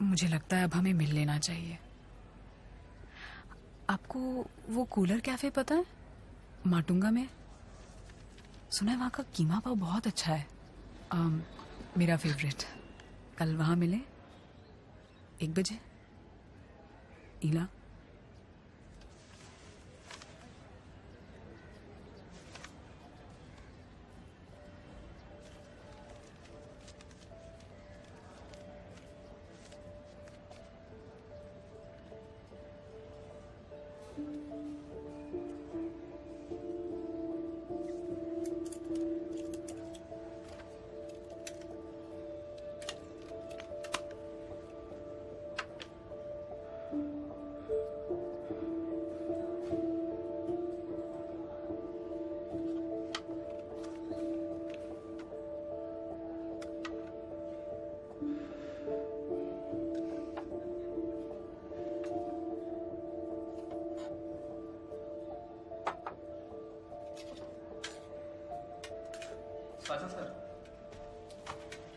मुझे लगता है अब हमें मिल लेना चाहिए। आपको वो कूलर कैफे पता है माटुंगा में? सुना है वहाँ का कीमा पाव बहुत अच्छा है। मेरा फेवरेट। कल वहाँ मिले 1 बजे। इला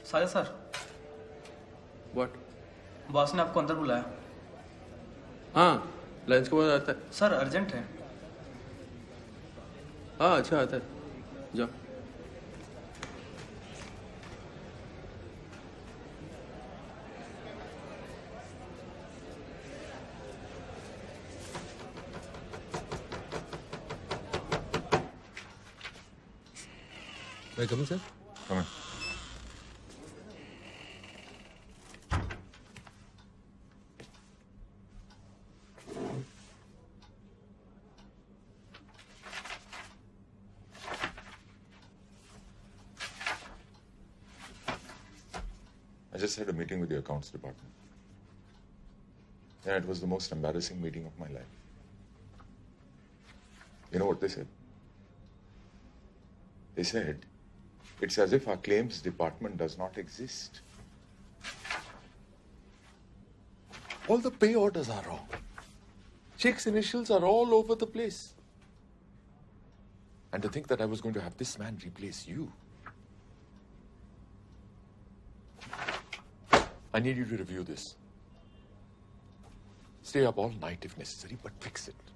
साजा सर। व्हाट? बॉस ने आपको अंदर बुलाया। हाँ, लंच के बाद आता है। सर अर्जेंट है। हाँ अच्छा आता है, जाओ। May I come in, sir? Come in. I just had a meeting with the accounts department. And it was the most embarrassing meeting of my life. You know what they said? They said, it's as if our claims department does not exist. All the pay orders are wrong. Sheikh's initials are all over the place. And to think that I was going to have this man replace you. I need you to review this. Stay up all night if necessary, but fix it.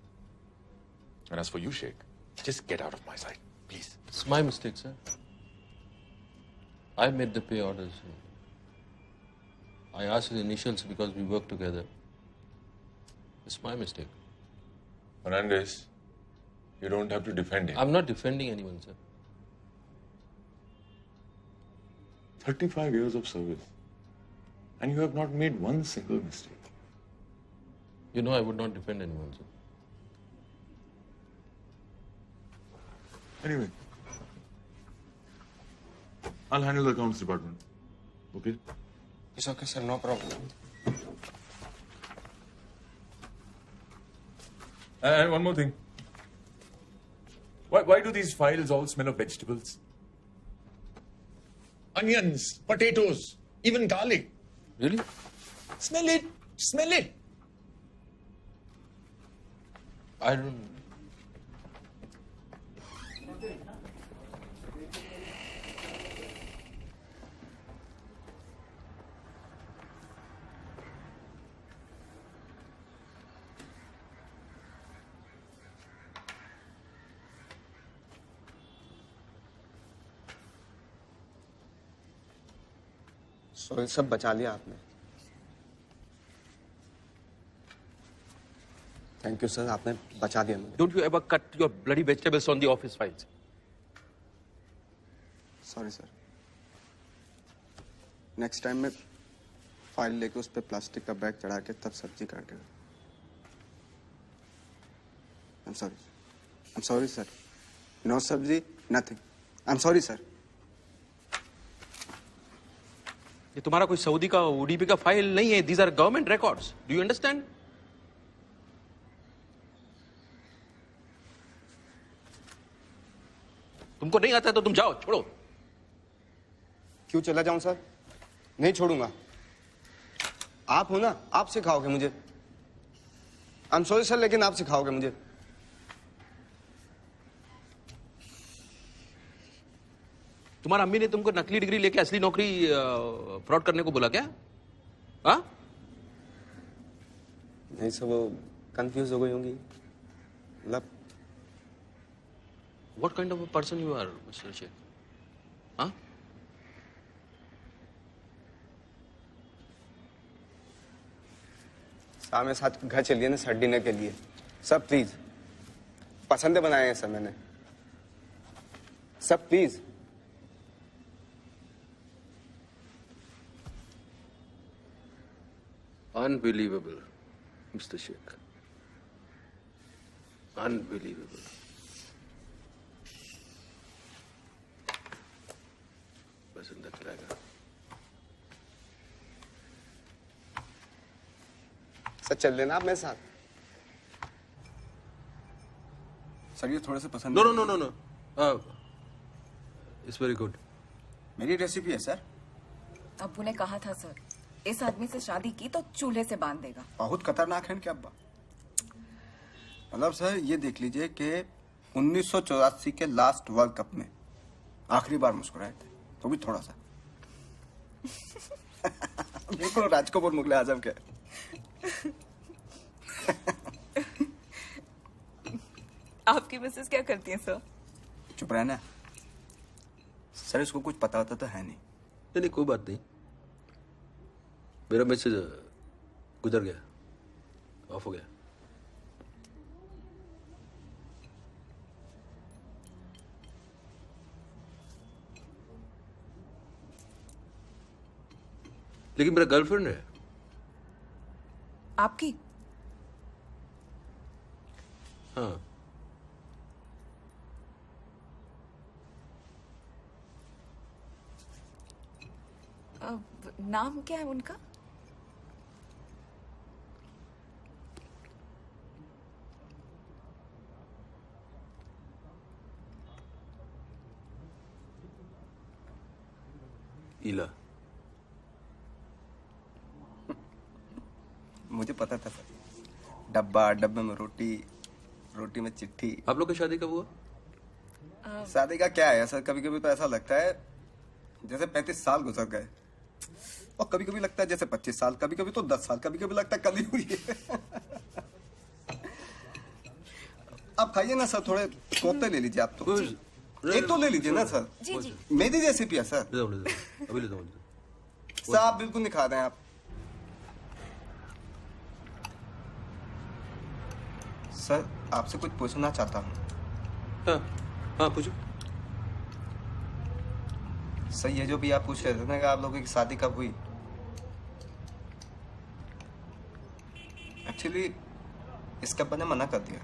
And as for you, Sheikh, just get out of my sight, please. It's my mistake, sir. I made the pay orders. I asked the initials because we work together. It's my mistake. Fernandez, you don't have to defend him. I'm not defending anyone, sir. 35 years of service. And you have not made one single mistake. You know I would not defend anyone, sir. Anyway, I'll handle the accounts department. Okay? It's okay, sir. No problem. And one more thing. Why do these files all smell of vegetables? Onions, potatoes, even garlic. Really? Smell it. Smell it. I don't... सो सब बचा लिया आपने. Thank you sir, आपने बचा दिया मुझे. Don't you ever cut your bloody vegetables on the office files? Sorry sir. Next time मैं file लेके उस पे प्लास्टिक का बैग चढ़ा के तब सब्जी काटेगा. I'm sorry. I'm sorry, sir. No सब्जी, nothing. I'm sorry, sir. ये तुम्हारा कोई सऊदी का ओडीपी का फाइल नहीं है. These are government records. Do you understand? तुमको नहीं आता है तो तुम जाओ, छोड़ो. क्यों चला जाऊं सर? नहीं छोड़ूंगा. आप हो ना, आप सिखाओगे मुझे. I'm sorry सर, लेकिन आप सिखाओगे मुझे. तुम्हारा अम्मी ने तुमको नकली डिग्री लेके असली नौकरी फ्रॉड करने को बोला क्या? हाँ? नहीं सर, वो कंफ्यूज हो गई होंगी. मतलब What kind of a person you are, Mr. Sheikh? हाँ? साथ में साथ घर चलिए ना सर, डिनर के लिए. सब प्लीज. पसंद बनाए हैं सर मैंने. सब please. Unbelievable, Mr. Sheikh. Unbelievable. बस अंदर चलाएगा. सर चल लेना आप मेरे साथ. सर ये थोड़े से पसंद. No. It's very good. मेरी रेसिपी है सर. अब्बू ने कहा था सर, इस आदमी से शादी की तो चूल्हे से बांध देगा. बहुत खतरनाक है क्या अब्बा? मतलब सर ये देख लीजिए कि 1984 के लास्ट वर्ल्ड कप में आखिरी बार मुस्कुराए थे, तो भी थोड़ा सा. बिल्कुल राजकपूर मुगले आजम के. आपकी मिसेस क्या करती हैं सर? चुप रहना. सर इसको कुछ पता होता तो है नहीं. नहीं कोई बात नहीं. मेरा मैसेज गुजर गया, ऑफ हो गया. लेकिन मेरा गर्लफ्रेंड है. आपकी? हाँ. नाम क्या है उनका? ईला. मुझे पता था सर. डब्बा, डब्बे में रोटी, रोटी में चिट्ठी. आप लोग की शादी कब हुआ? शादी का क्या है सर, कभी कभी तो ऐसा लगता है जैसे 35 साल गुजर गए, और कभी कभी लगता है जैसे 25 साल, कभी कभी तो 10 साल, कभी कभी लगता है कल ही हुई है. आप खाइए ना सर, थोड़े कोफ्ते ले लीजिए आप तो. एक तो ले लीजिए ना सर. जी जी. मेरी रेसिपी है सर. अभी लेता हूँ। सर आप बिल्कुल नहीं खा रहे हैं आप। सर आपसे कुछ पूछना चाहता हूँ। हाँ पूछो। सर ये जो भी आप पूछ रहे थे ना कि आप लोगों की शादी कब हुई, एक्चुअली इसके अब्बा ने मना कर दिया।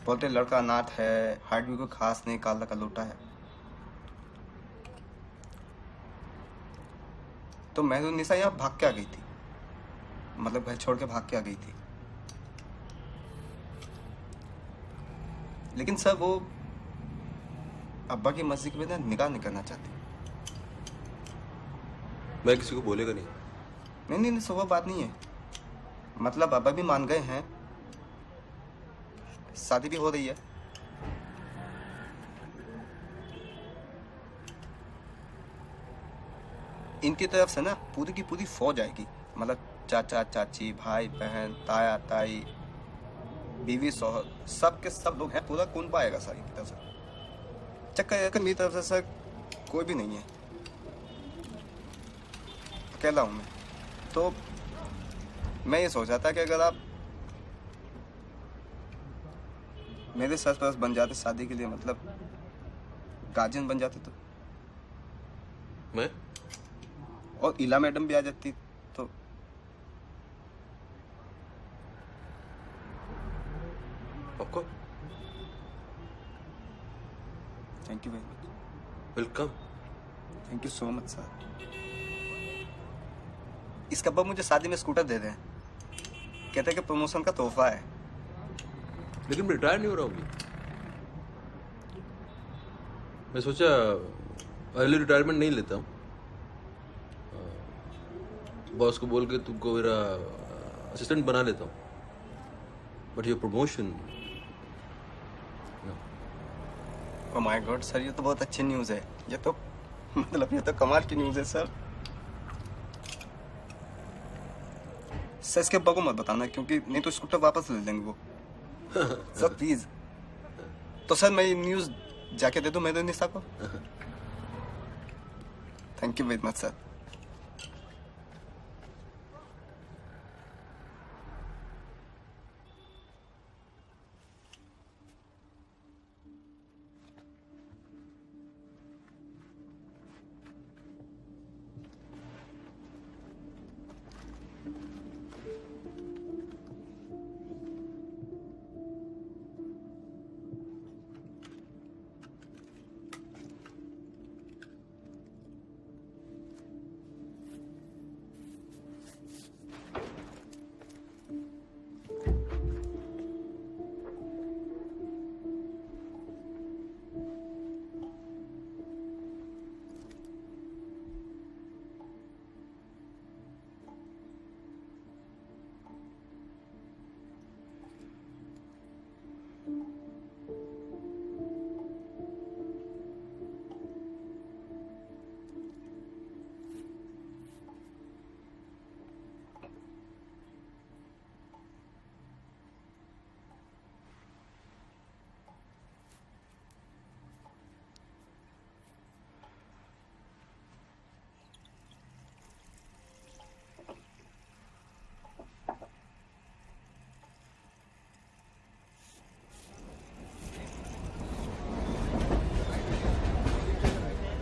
बोलते लड़का अनाथ है, हाइट भी कोई खास नहीं, काला का लोटा है। तो मेहरुन्निसा यहाँ भाग के आ गई थी, मतलब घर छोड़ के भाग के आ गई थी। लेकिन सर वो अब्बा की मर्जी के बिना निकाह नहीं करना चाहती। मैं किसी को बोलेगा नहीं। नहीं सो वो बात नहीं है, मतलब अब्बा भी मान गए हैं, शादी भी हो रही है। इनकी तरफ से ना पूरी की पूरी फौज आएगी, मतलब चाचा चाची, भाई बहन, ताया ताई, बीवी शौहर, सब के सब लोग हैं, पूरा कुनबा आएगा सर इनकी तरफ से। चक्कर मेरी तरफ से सर कोई भी नहीं है, अकेला हूं मैं। तो मैं ये सोच रहा था कि अगर आप मेरे सरपरस्त बन जाते शादी के लिए, मतलब गार्जियन बन जाते तो, मैं और इला मैडम भी आ जाती तो। आपको thank you very much. Welcome. Thank you so much sir. इसका अब्बा मुझे शादी में स्कूटर दे दें, कहते हैं कि प्रमोशन का तोहफा है। लेकिन मैं रिटायर नहीं हो रहा हूँ। मैं सोचा अर्ली रिटायरमेंट नहीं लेता हूँ। बॉस को बोल के तुमको मेरा असिस्टेंट बना लेता हूँ। But your promotion. Oh my God sir, ये तो बहुत अच्छी न्यूज़ है। ये तो मतलब ये तो कमाल की न्यूज़ है सर। सर इसके अब्बा को मत बताना, क्योंकि नहीं तो स्कूटर वापस ले लेंगे वो। Sir please. तो सर मैं ये न्यूज़ जाके दे दूं मेहरुन्निसा को? Thank you very much sir.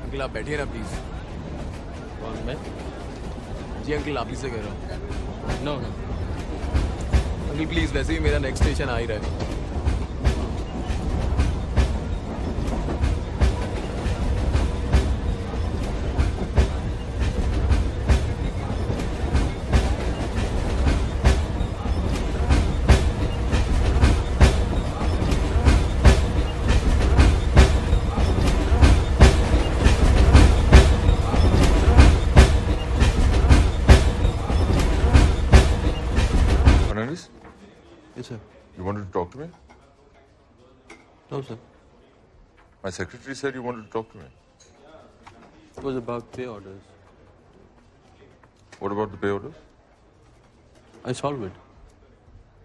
Uncle आप बैठिए ना प्लीज। कौन मैं? जी अंकल आप ही से कह रहा हूँ। नो अंकल प्लीज, वैसे भी मेरा नेक्स्ट स्टेशन आ ही रहा है। Fernandez? Yes, sir. You wanted to talk to me? No, sir. My secretary said you wanted to talk to me. It was about pay orders. What about the pay orders? I solved it.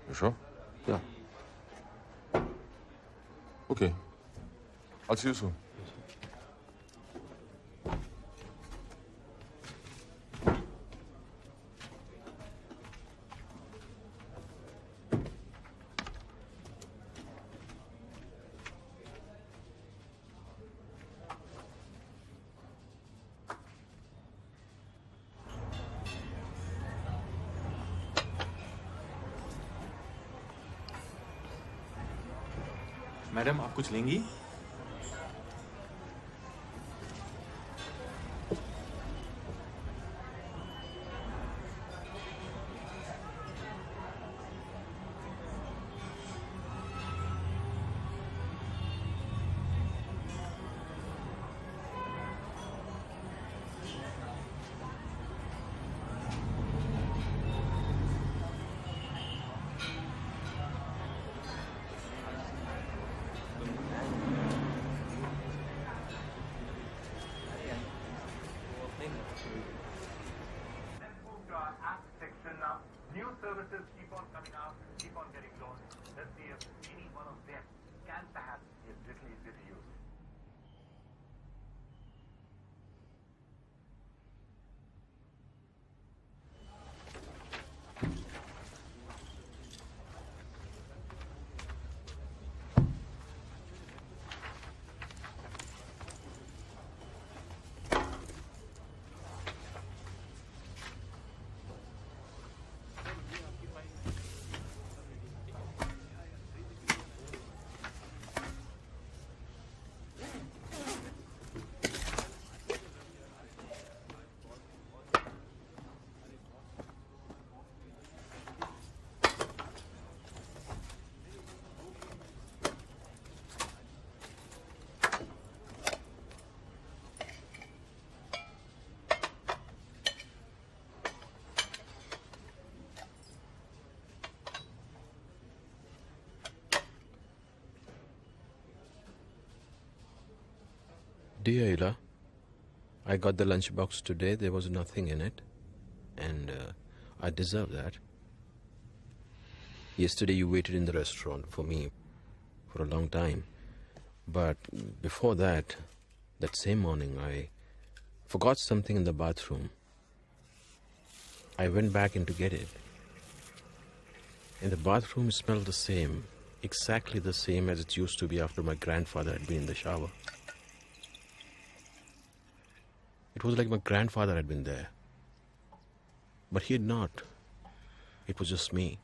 You sure? Yeah. Okay. I'll see you soon. Madam आप कुछ लेंगी? New services keep on coming out, keep on getting launched. Let's see if any one of them can perhaps be a little easier to use. Dear Ila, I got the lunchbox today. There was nothing in it. And I deserve that. Yesterday you waited in the restaurant for me for a long time. But before that, that same morning, I forgot something in the bathroom. I went back in to get it. And the bathroom smelled the same, exactly the same as it used to be after my grandfather had been in the shower. It was like my grandfather had been there. But he had not. It was just me.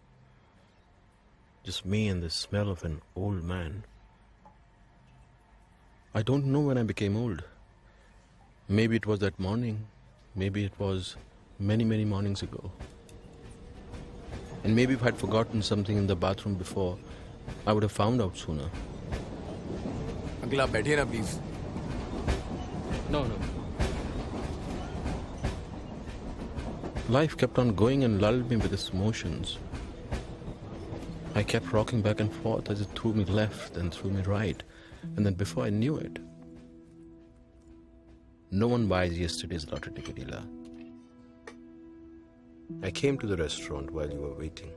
Just me and the smell of an old man. I don't know when I became old. Maybe it was that morning. Maybe it was many, many mornings ago. And maybe if I'd forgotten something in the bathroom before, I would have found out sooner. Uncle, आप बैठिए ना please. No. Life kept on going and lulled me with its motions. I kept rocking back and forth as it threw me left and threw me right. And then before I knew it, no one buys yesterday's lottery ticket, Ila. I came to the restaurant while you were waiting.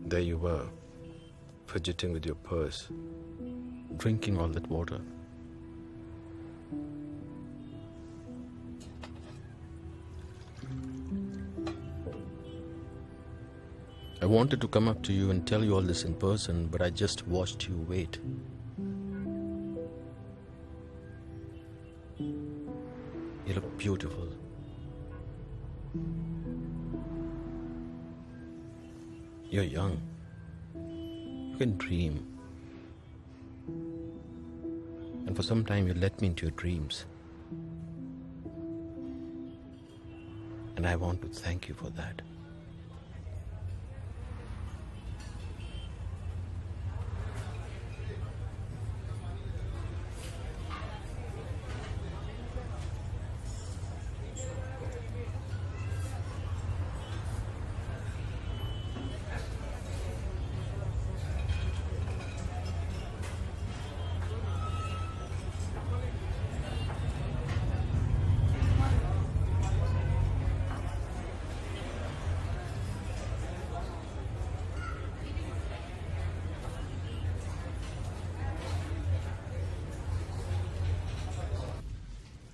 There you were, fidgeting with your purse, drinking all that water. I wanted to come up to you and tell you all this in person, but I just watched you wait. You look beautiful. You're young. You can dream. And for some time you let me into your dreams. And I want to thank you for that.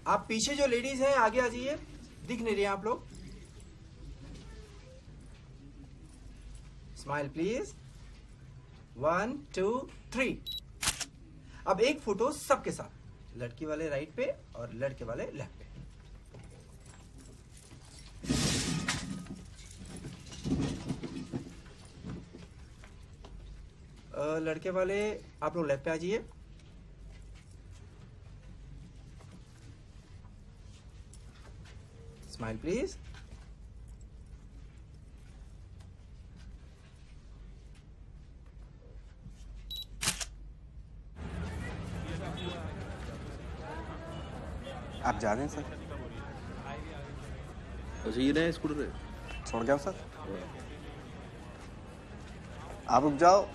आप पीछे जो ladies हैं आगे आ जाइए, दिख नहीं रही आप लोग. Smile please. 1 2 3. अब एक फोटो सबके साथ, लड़की वाले राइट पे और लड़के वाले लेफ्ट पे. लड़के वाले आप लोग लेफ्ट पे आ जाइए। Smile please. आप जा रहे हैं सर? अच्छा ये नया स्कूटर है? छोड़ गया सर। आप रुक जाओ,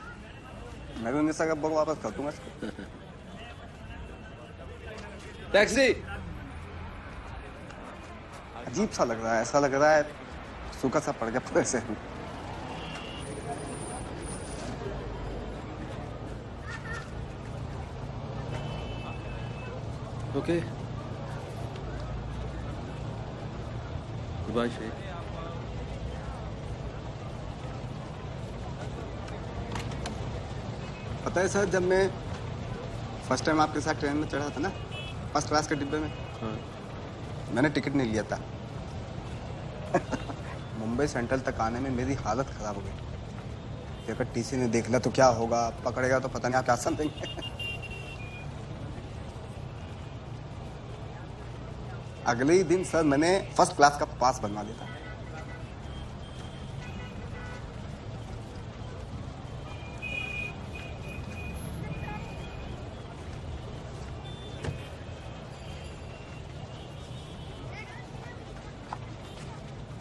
मैं भी 19 अक्टूबर को वापस कर दूंगा इसको। टैक्सी। अजीब सा लग रहा है, ऐसा लग रहा है सूखा सा पड़ गया पूरे से। Okay bye Shaikh. पता है सर, जब मैं फर्स्ट टाइम आपके साथ ट्रेन में चढ़ा था ना, फर्स्ट क्लास के डिब्बे में, हाँ। मैंने टिकट नहीं लिया था। मुंबई सेंट्रल तक आने में मेरी हालत खराब हो गई। अगर टीसी ने देख लिया तो क्या होगा, पकड़ेगा तो पता नहीं आप क्या समझेंगे। अगले ही दिन सर मैंने फर्स्ट क्लास का पास बनवा दिया था।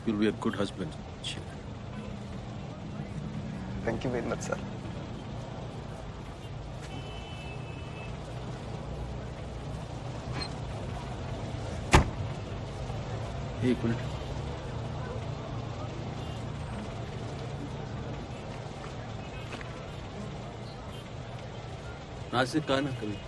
You'll be a good husband. Thank you very much, sir. एक मिनट। आज से कहा ना कभी।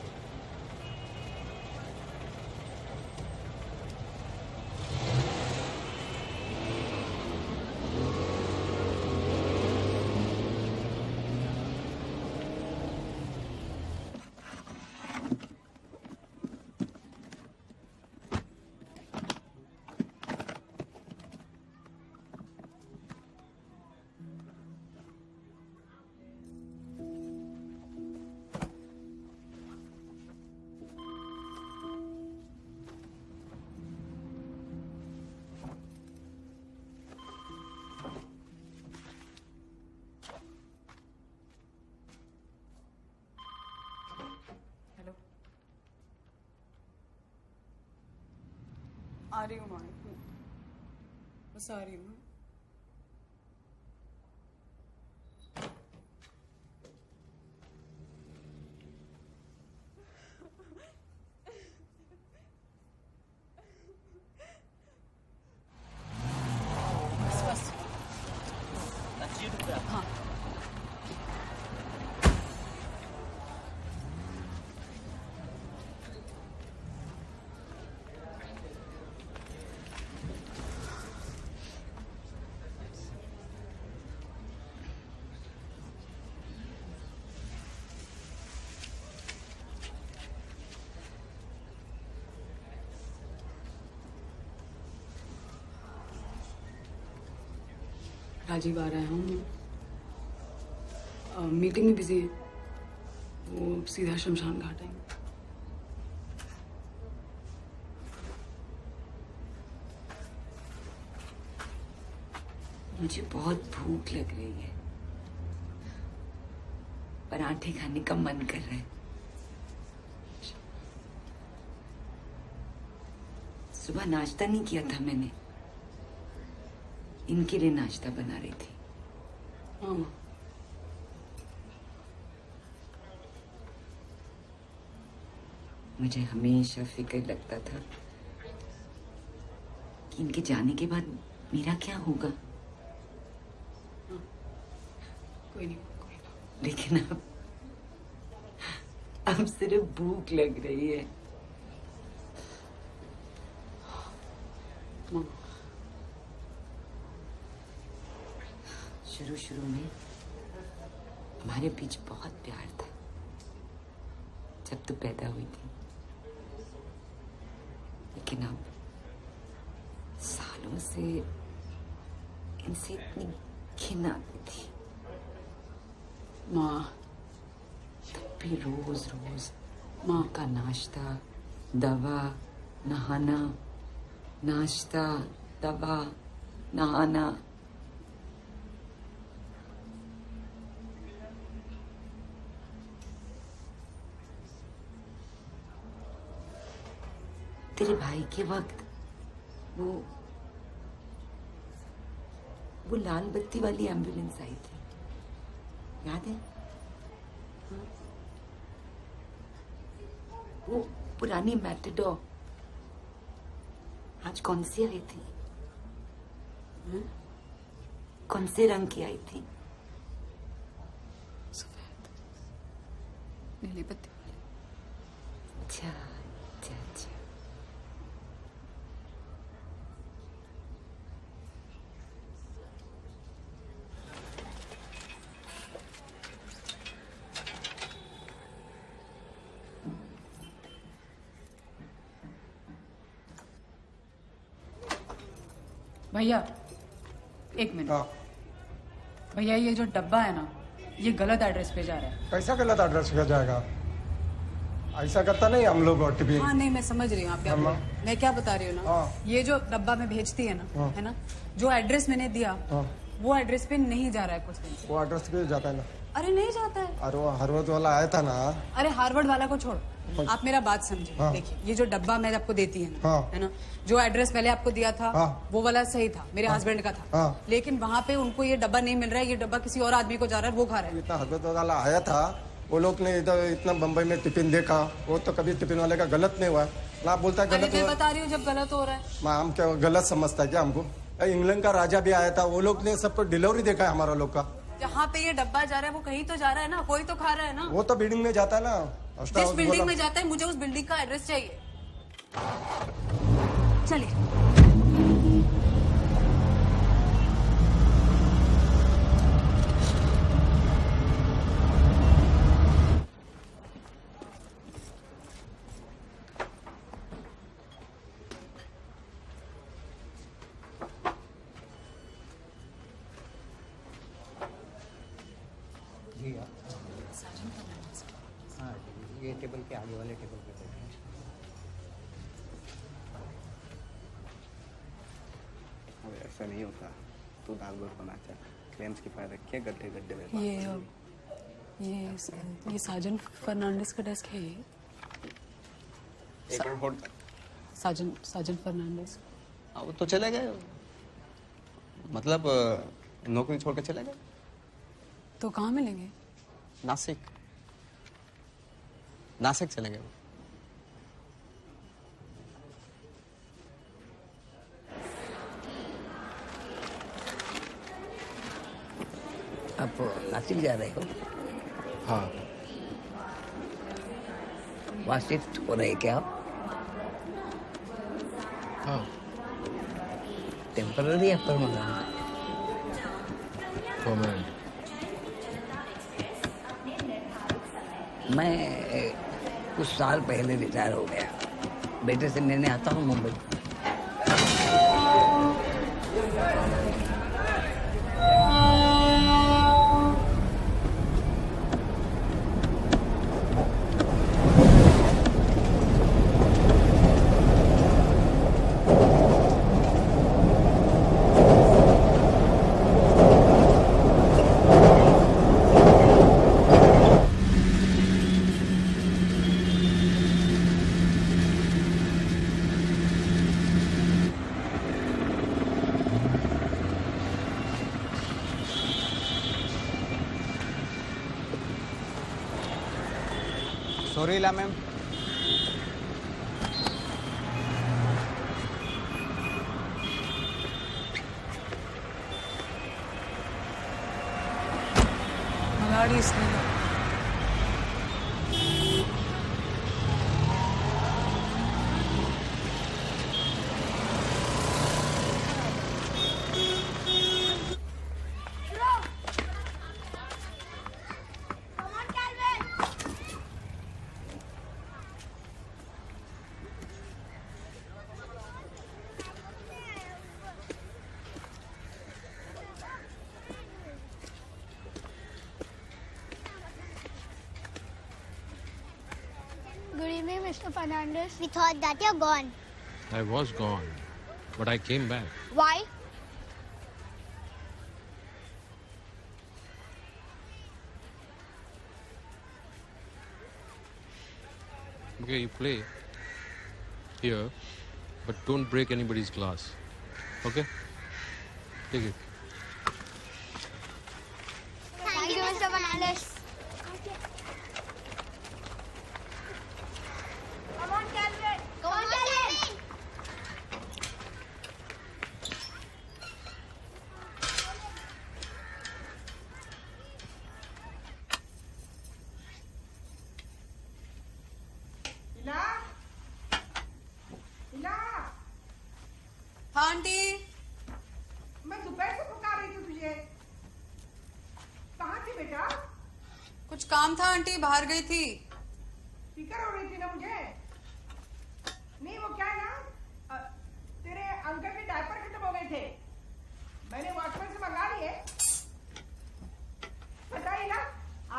आ रही हूँ माँ, बस आ रही हूँ। बस हाँ राजीव आ रहा है। हम मीटिंग में बिजी है, वो सीधा शमशान घाट आएंगे। मुझे बहुत भूख लग रही है, पराठे खाने का मन कर रहा है। सुबह नाश्ता नहीं किया था मैंने, इनके लिए नाश्ता बना रही थी। हाँ मुझे हमेशा फिक्र लगता था कि इनके जाने के बाद मेरा क्या होगा। कोई नहीं। लेकिन अब सिर्फ भूख लग रही है। शुरू में हमारे बीच बहुत प्यार था, जब तू पैदा हुई थी। लेकिन अब सालों से इनसे इतनी घिन आती थी। माँ, भी रोज रोज माँ का नाश्ता, दवा, नहाना, नाश्ता, दवा, नहाना। तेरे भाई के वक्त वो लाल बत्ती वाली एम्बुलेंस आई थी, याद है? हाँ? वो पुरानी मैटेडोर आज कौन सी आई थी? हाँ? कौन से रंग की आई थी? सफेद नीली बत्ती वाली। अच्छा अच्छा अच्छा। भैया एक मिनट। भैया ये जो डब्बा है ना, ये गलत एड्रेस पे जा रहा है। कैसा गलत एड्रेस पे जाएगा? ऐसा करता नहीं हम लोग ओटीपी। हाँ नहीं, मैं समझ रही हूँ आप क्या बोल रहे हैं। मैं क्या बता रही हूँ ना, ये जो डब्बा में भेजती है ना, है ना, जो एड्रेस मैंने दिया वो एड्रेस पे नहीं जा रहा है कुछ दिन से। वो एड्रेस पे जाता है ना? अरे नहीं जाता है। अरे वो हार्वर्ड वाला आया था ना। अरे हार्वर्ड वाला को छोड़, आप मेरा बात समझे। देखिए ये जो डब्बा मैं आपको देती है ना, है ना, जो एड्रेस पहले आपको दिया था वो वाला सही था, मेरे हस्बैंड का था। लेकिन वहाँ पे उनको ये डब्बा नहीं मिल रहा है, ये डब्बा किसी और आदमी को जा रहा है, वो खा रहा है। इतना हार्वर्ड वाला आया था, वो लोग ने इधर इतना बम्बई में टिफिन देखा, वो तो कभी टिफिन वाले का गलत नहीं हुआ ना। बोलता है गलत मैं बता रही हूँ जब गलत हो रहा है। हम क्या गलत समझता है क्या हमको? इंग्लैंड का राजा भी आया था, वो लोग ने सबको डिलीवरी देखा है हमारा लोग का। जहाँ पे ये डब्बा जा रहा है वो कहीं तो जा रहा है ना, कोई तो खा रहा है ना। वो तो बिल्डिंग में जाता है ना। जिस बिल्डिंग में जाता है मुझे उस बिल्डिंग का एड्रेस चाहिए। चलिए। ये टेबल के आगे वाले टेबल पे बैठे। अबे ऐसा नहीं होता, तू दाल गोल बना चाह, क्लेम्स की फाइल रखिए, गड्ढे गड्ढे में। ये साजन फर्नांडिस का डेस्क है। ये एक मिनट होल्ड। साजन फर्नांडिस। वो तो चले गए, मतलब नौकरी छोड़ के चले गए। तो कहाँ मिलेंगे? नासिक चले गए। आप नासिक जा रहे हो? हाँ। वहाँ शिफ्ट हो रहे क्या आप? हाँ। टेम्पररी या परमानेंट? परमानेंट। मैं कुछ साल पहले रिटायर हो गया। बेटे से लेने आता हूँ मुंबई। सोरीला मैम। मलाड़ी इसने Mr. Fernandez. We thought that you're gone. I was gone, but I came back. Why? Okay, you play here, but don't break anybody's glass. Okay? Take it. Thank you, Mr. Fernandez. Come on, Calvin. Come on, Calvin. इला इला हाँ aunty. मैं दोपहर से पुकार रही थी तुझे। कहाँ थी बेटा? कुछ काम था आंटी, बाहर गई थी। फिक्र हो रही थी ना मुझे। नहीं वो क्या है ना, तेरे अंकल के डायपर खत्म हो गए थे, मैंने वॉचमैन से मंगा लिए। पता ही ना,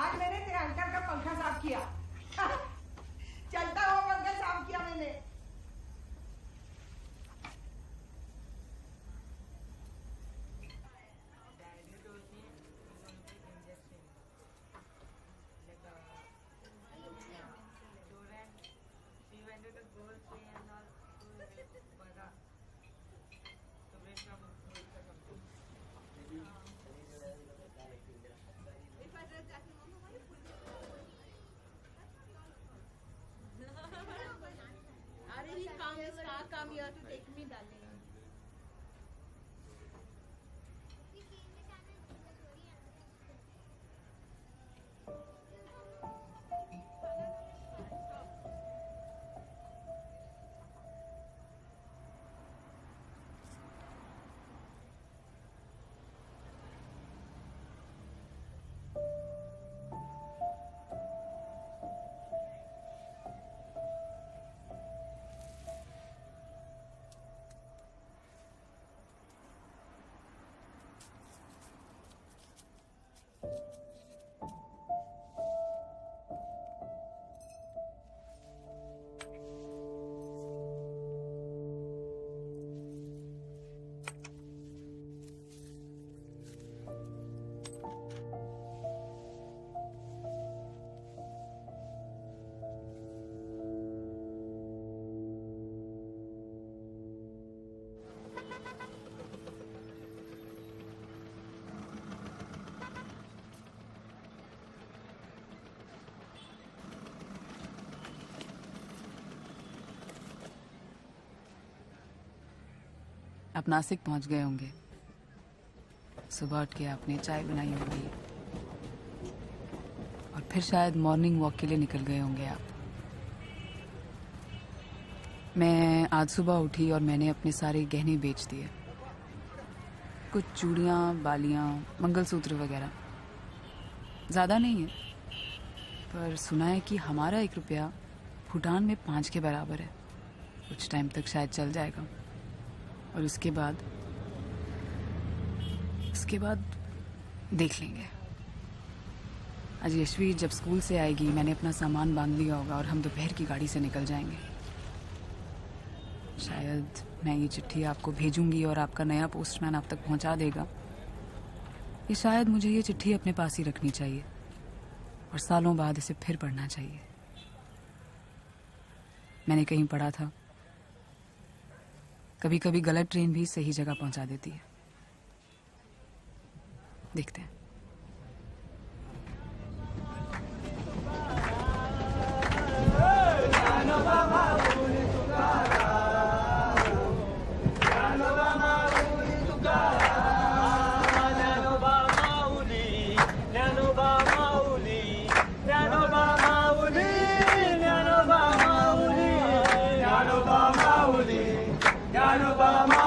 आज मैंने तेरे अंकल का पंखा साफ किया। चलता हुआ पंखा साफ किया मैंने। Come here to take me, darling. आप नासिक पहुंच गए होंगे। सुबह उठ के आपने चाय बनाई होगी और फिर शायद मॉर्निंग वॉक के लिए निकल गए होंगे आप। मैं आज सुबह उठी और मैंने अपने सारे गहने बेच दिए, कुछ चूड़ियाँ, बालियाँ, मंगलसूत्र वगैरह। ज़्यादा नहीं है, पर सुना है कि हमारा 1 रुपया भूटान में 5 के बराबर है। कुछ टाइम तक शायद चल जाएगा और उसके बाद देख लेंगे। आज यशवी जब स्कूल से आएगी, मैंने अपना सामान बांध लिया होगा और हम दोपहर की गाड़ी से निकल जाएंगे। शायद मैं ये चिट्ठी आपको भेजूंगी और आपका नया पोस्टमैन आप तक पहुंचा देगा। ये शायद मुझे ये चिट्ठी अपने पास ही रखनी चाहिए और सालों बाद इसे फिर पढ़ना चाहिए। मैंने कहीं पढ़ा था, कभी कभी गलत ट्रेन भी सही जगह पहुंचा देती है। देखते हैं। Yanubama